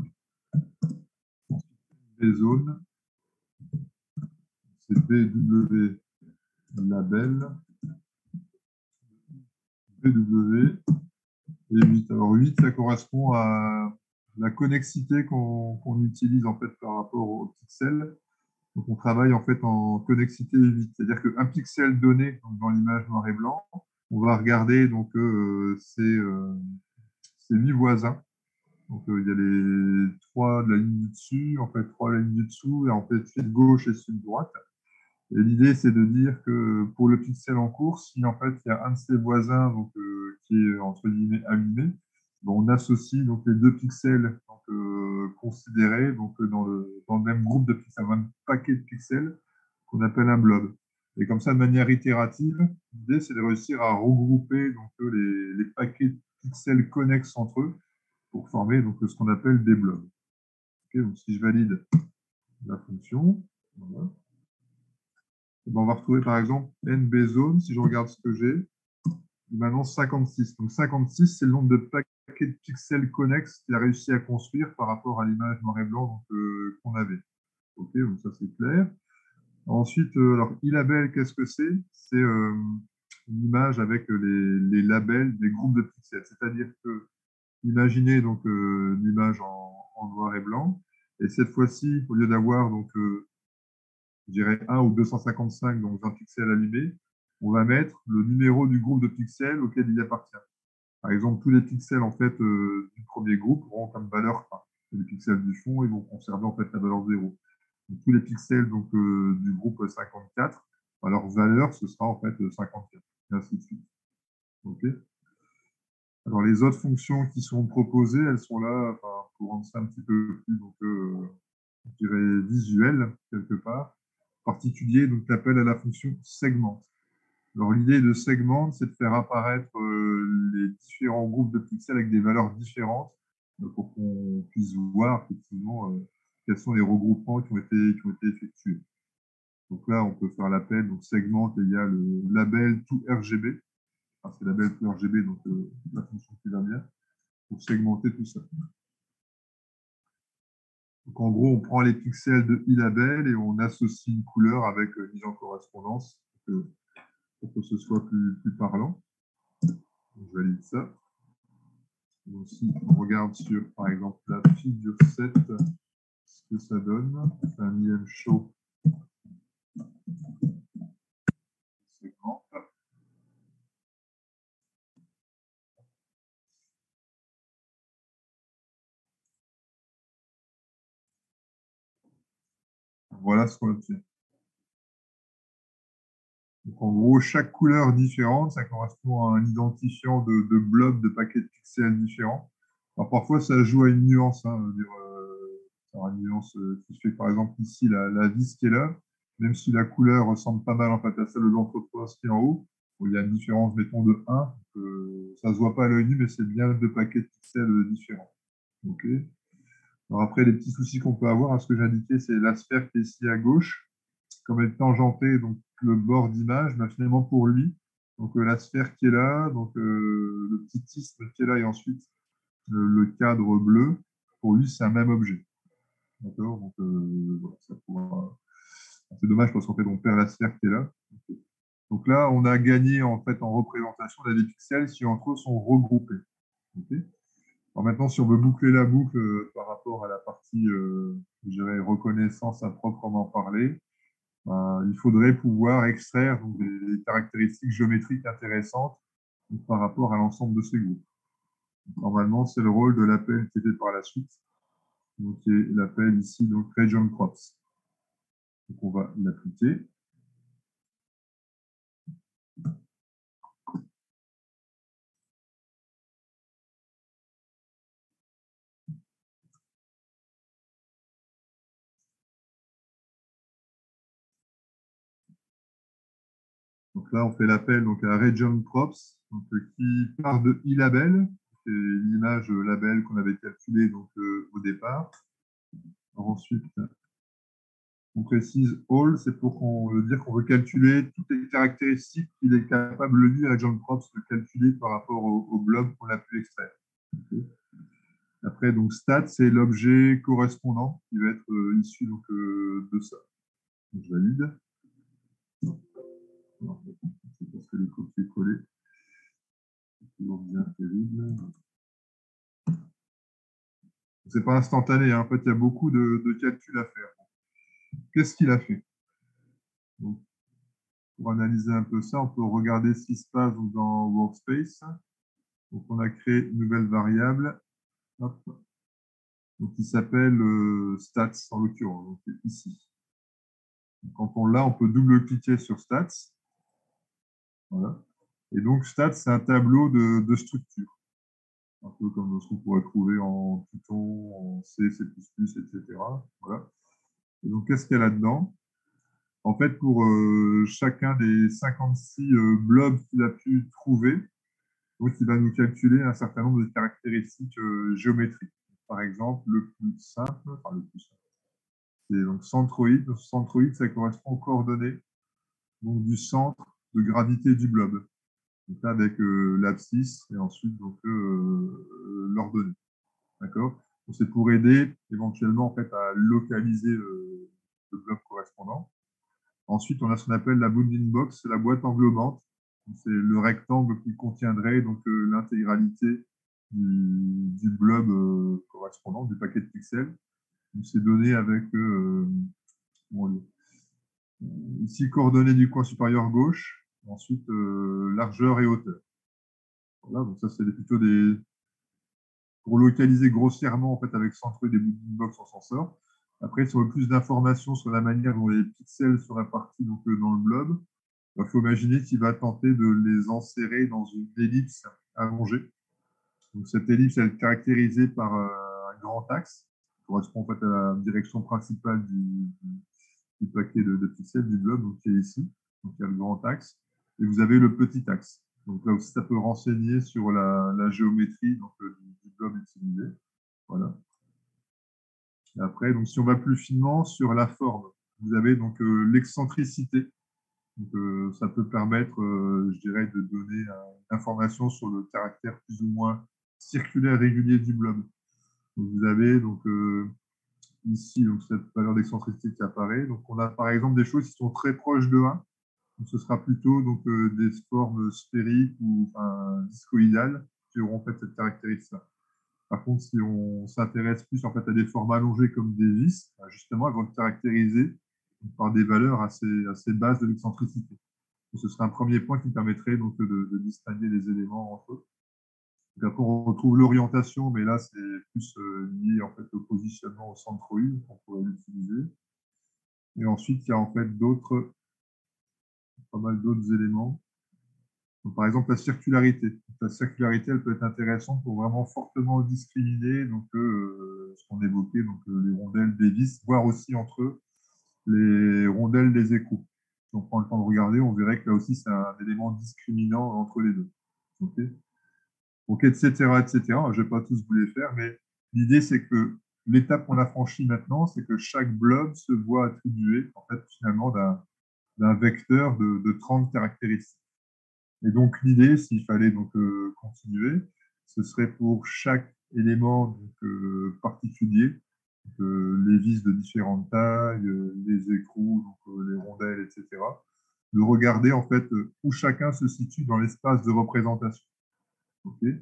zones, c'est BW label, BW et 8. Alors 8, ça correspond à la connexité qu'on utilise en fait par rapport au pixel. Donc on travaille en fait en connexité 8, c'est-à-dire qu'un pixel donné donc dans l'image noir et blanc, on va regarder donc ses 8 voisins. Donc il y a les 3 de la ligne du dessus, en fait 3 de la ligne du dessous, et en fait celui de gauche et celui de droite. Et l'idée, c'est de dire que pour le pixel en cours, si en fait il y a un de ses voisins donc, qui est entre guillemets abîmé, bon, on associe donc les deux pixels donc, considérés donc, dans le même groupe de pixels, un même paquet de pixels qu'on appelle un blob. Et comme ça, de manière itérative, l'idée, c'est de réussir à regrouper donc, les paquets de pixels connexes entre eux pour former donc, ce qu'on appelle des blobs. Okay, donc, si je valide la fonction, voilà. Ben, on va retrouver par exemple NBZone, si je regarde ce que j'ai, il m'annonce 56. Donc 56, c'est le nombre de paquets de pixels connexes qu'il a réussi à construire par rapport à l'image noir et blanc qu'on avait. Ok, donc ça c'est clair. Ensuite, alors e-label, qu'est-ce que c'est? C'est une image avec les labels des groupes de pixels. C'est-à-dire que, imaginez donc une image en noir et blanc, et cette fois-ci, au lieu d'avoir donc je dirais 1 ou 255, donc un pixel allumé, on va mettre le numéro du groupe de pixels auquel il appartient. Par exemple, tous les pixels en fait, du premier groupe auront comme valeur 1. Et les pixels du fond, ils vont conserver en fait la valeur 0. Donc, tous les pixels donc, du groupe 54, leur valeur, ce sera en fait 54, et ainsi de suite. Okay. Alors, les autres fonctions qui sont proposées, elles sont là enfin, pour rendre ça un petit peu plus donc, je dirais, visuel, quelque part. En particulier, donc, l'appel à la fonction segment. Alors, l'idée de segment, c'est de faire apparaître les différents groupes de pixels avec des valeurs différentes pour qu'on puisse voir effectivement quels sont les regroupements qui ont été effectués. Donc là, on peut faire l'appel, donc segment égale le label tout RGB. Enfin, c'est label tout RGB, donc la fonction qui va bien, pour segmenter tout ça. Donc en gros, on prend les pixels de e-label et on associe une couleur avec mise en correspondance pour que ce soit plus parlant. Donc, je valide ça. Donc, si on regarde sur, par exemple, la figure 7, ce que ça donne, c'est un IM show segment. Voilà ce qu'on obtient. Donc, en gros, chaque couleur différente, ça correspond à un identifiant de blob, de paquets de pixels différents. Alors, parfois, ça joue à une nuance. Hein, une nuance qui fait, par exemple, ici, la vis qui est là, même si la couleur ressemble pas mal en fait, à celle de l'entreprise qui est en haut, il y a une différence, mettons, de 1. Ça ne se voit pas à l'œil nu, mais c'est bien deux paquets de pixels différents. Okay. Alors après, les petits soucis qu'on peut avoir, ce que j'ai indiqué, c'est la sphère qui est ici à gauche, comme elle est tangentée, donc le bord d'image, mais finalement pour lui, donc la sphère qui est là, donc le petit isthme qui est là, et ensuite le cadre bleu, pour lui, c'est un même objet. D'accord. Donc voilà, ça pourra... C'est dommage parce qu'en fait, on perd la sphère qui est là. Donc là, on a gagné en fait en représentation des pixels si entre eux sont regroupés. Okay. Alors maintenant, si on veut boucler la boucle par rapport à la partie, je dirais, reconnaissance à proprement parler, il faudrait pouvoir extraire donc, des caractéristiques géométriques intéressantes par rapport à l'ensemble de ces groupes. Donc, normalement, c'est le rôle de l'appel qui est fait par la suite, donc qui est l'appel ici, donc region crops. Donc on va l'appliquer. Donc là, on fait l'appel donc, à Region Props, donc, qui part de e-label, c'est l'image label qu'on avait calculée donc, au départ. Alors, ensuite, on précise all, c'est pour dire qu'on veut calculer toutes les caractéristiques qu'il est capable, lui, Region Props, de calculer par rapport au blob qu'on a pu extraire. Okay. Après, donc stat, c'est l'objet correspondant qui va être issu donc, de ça. Donc, je valide. C'est parce que les copier-coller, c'est toujours bien terrible. C'est pas instantané, hein. En fait, il y a beaucoup de calculs à faire. Qu'est-ce qu'il a fait? Donc, pour analyser un peu ça, on peut regarder ce qui se passe dans Workspace. Donc, on a créé une nouvelle variable. Hop. Donc, qui s'appelle stats en l'occurrence, donc ici. Donc, quand on l'a, on peut double-cliquer sur stats. Voilà. Et donc, stats, c'est un tableau de structure. Un peu comme ce qu'on pourrait trouver en Python, en C, C++, etc. Voilà. Et donc, qu'est-ce qu'il y a là-dedans? En fait, pour chacun des 56 blobs qu'il a pu trouver, donc il va nous calculer un certain nombre de caractéristiques géométriques. Par exemple, le plus simple, c'est donc centroïde. Centroïde, ça correspond aux coordonnées donc, du centre de gravité du blob. Donc là, avec l'abscisse et ensuite donc l'ordonnée. D'accord? C'est pour aider éventuellement en fait, à localiser le blob correspondant. Ensuite, on a ce qu'on appelle la bounding box, c'est la boîte englobante. C'est le rectangle qui contiendrait donc l'intégralité du blob correspondant, du paquet de pixels. C'est donné avec ici coordonnées du coin supérieur gauche, ensuite largeur et hauteur. Voilà, donc ça c'est plutôt des pour localiser grossièrement en fait avec centre des bounding box en s'en sort. Après, si on veut plus d'informations sur la manière dont les pixels sont répartis donc, dans le blob, il faut imaginer qu'il va tenter de les enserrer dans une ellipse allongée. Donc, cette ellipse elle est caractérisée par un grand axe, qui correspond en fait à la direction principale du paquet de pixels du blob, donc qui est ici. Donc, il y a le grand axe. Et vous avez le petit axe. Donc là aussi, ça peut renseigner sur la géométrie donc, du blob utilisé. Voilà. Et après, donc, si on va plus finement sur la forme, vous avez donc l'excentricité. Donc, ça peut permettre, je dirais, de donner une information sur le caractère plus ou moins circulaire régulier du blob. Donc, vous avez donc, ici donc, cette valeur d'excentricité qui apparaît. Donc, on a par exemple des choses qui sont très proches de 1. Donc, ce sera plutôt donc, des formes sphériques ou discoïdales qui auront en fait cette caractéristique. Par contre, si on s'intéresse plus en fait, à des formes allongées comme des vis, justement, elles vont être caractérisées par des valeurs assez basses de l'excentricité. Ce serait un premier point qui permettrait donc, de distinguer les éléments entre eux. Donc, après, on retrouve l'orientation, mais là, c'est plus lié en fait, au positionnement au centroïde qu'on pourrait l'utiliser. Et ensuite, il y a en fait pas mal d'autres éléments. Donc, par exemple, la circularité. La circularité, elle peut être intéressante pour vraiment fortement discriminer donc, ce qu'on évoquait, donc, les rondelles des vis, voire aussi entre eux les rondelles des écrous. Si on prend le temps de regarder, on verrait que là aussi, c'est un élément discriminant entre les deux. Okay, donc, etc., etc. Je ne vais pas tous vous les faire, mais l'idée, c'est que l'étape qu'on a franchie maintenant, c'est que chaque blob se voit attribuer, en fait, finalement, d'un vecteur de 30 caractéristiques. Et donc, l'idée, s'il fallait donc, continuer, ce serait pour chaque élément donc, particulier, donc, les vis de différentes tailles, les écrous, donc, les rondelles, etc., de regarder en fait où chacun se situe dans l'espace de représentation. Okay,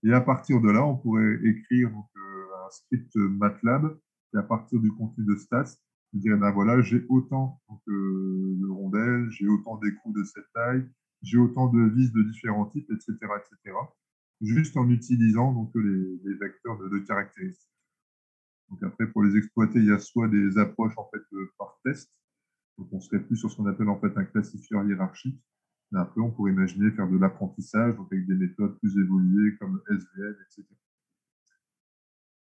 et à partir de là, on pourrait écrire donc, un script MATLAB, et à partir du contenu de stats, je dirais, ben voilà, j'ai autant donc, de rondelles, j'ai autant d'écrous de cette taille, j'ai autant de vis de différents types, etc., etc., juste en utilisant donc, les vecteurs de caractéristiques. Donc après, pour les exploiter, il y a soit des approches en fait, par test, donc on serait plus sur ce qu'on appelle en fait un classifieur hiérarchique. Mais après, on pourrait imaginer faire de l'apprentissage avec des méthodes plus évoluées comme SVM, etc.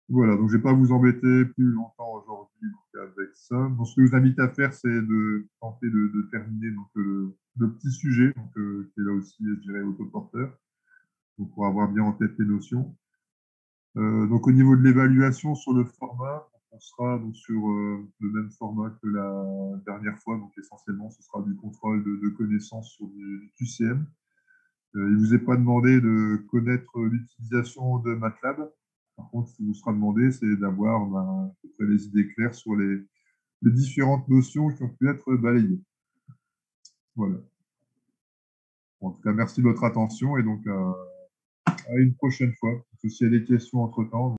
Voilà, donc je ne vais pas vous embêter plus longtemps aujourd'hui avec ça. Donc, ce que je vous invite à faire, c'est de tenter de terminer donc, de petits sujets, donc, qui est là aussi, je dirais, autoporteur, donc pour avoir bien en tête les notions. Donc au niveau de l'évaluation sur le format, on sera donc sur le même format que la dernière fois, donc essentiellement ce sera du contrôle de connaissances sur du QCM. Il ne vous est pas demandé de connaître l'utilisation de MATLAB. Par contre, ce qui vous sera demandé, c'est d'avoir à peu près les idées claires sur les différentes notions qui ont pu être balayées. Voilà. En tout cas, merci de votre attention et donc à une prochaine fois. S'il y a des questions entre-temps,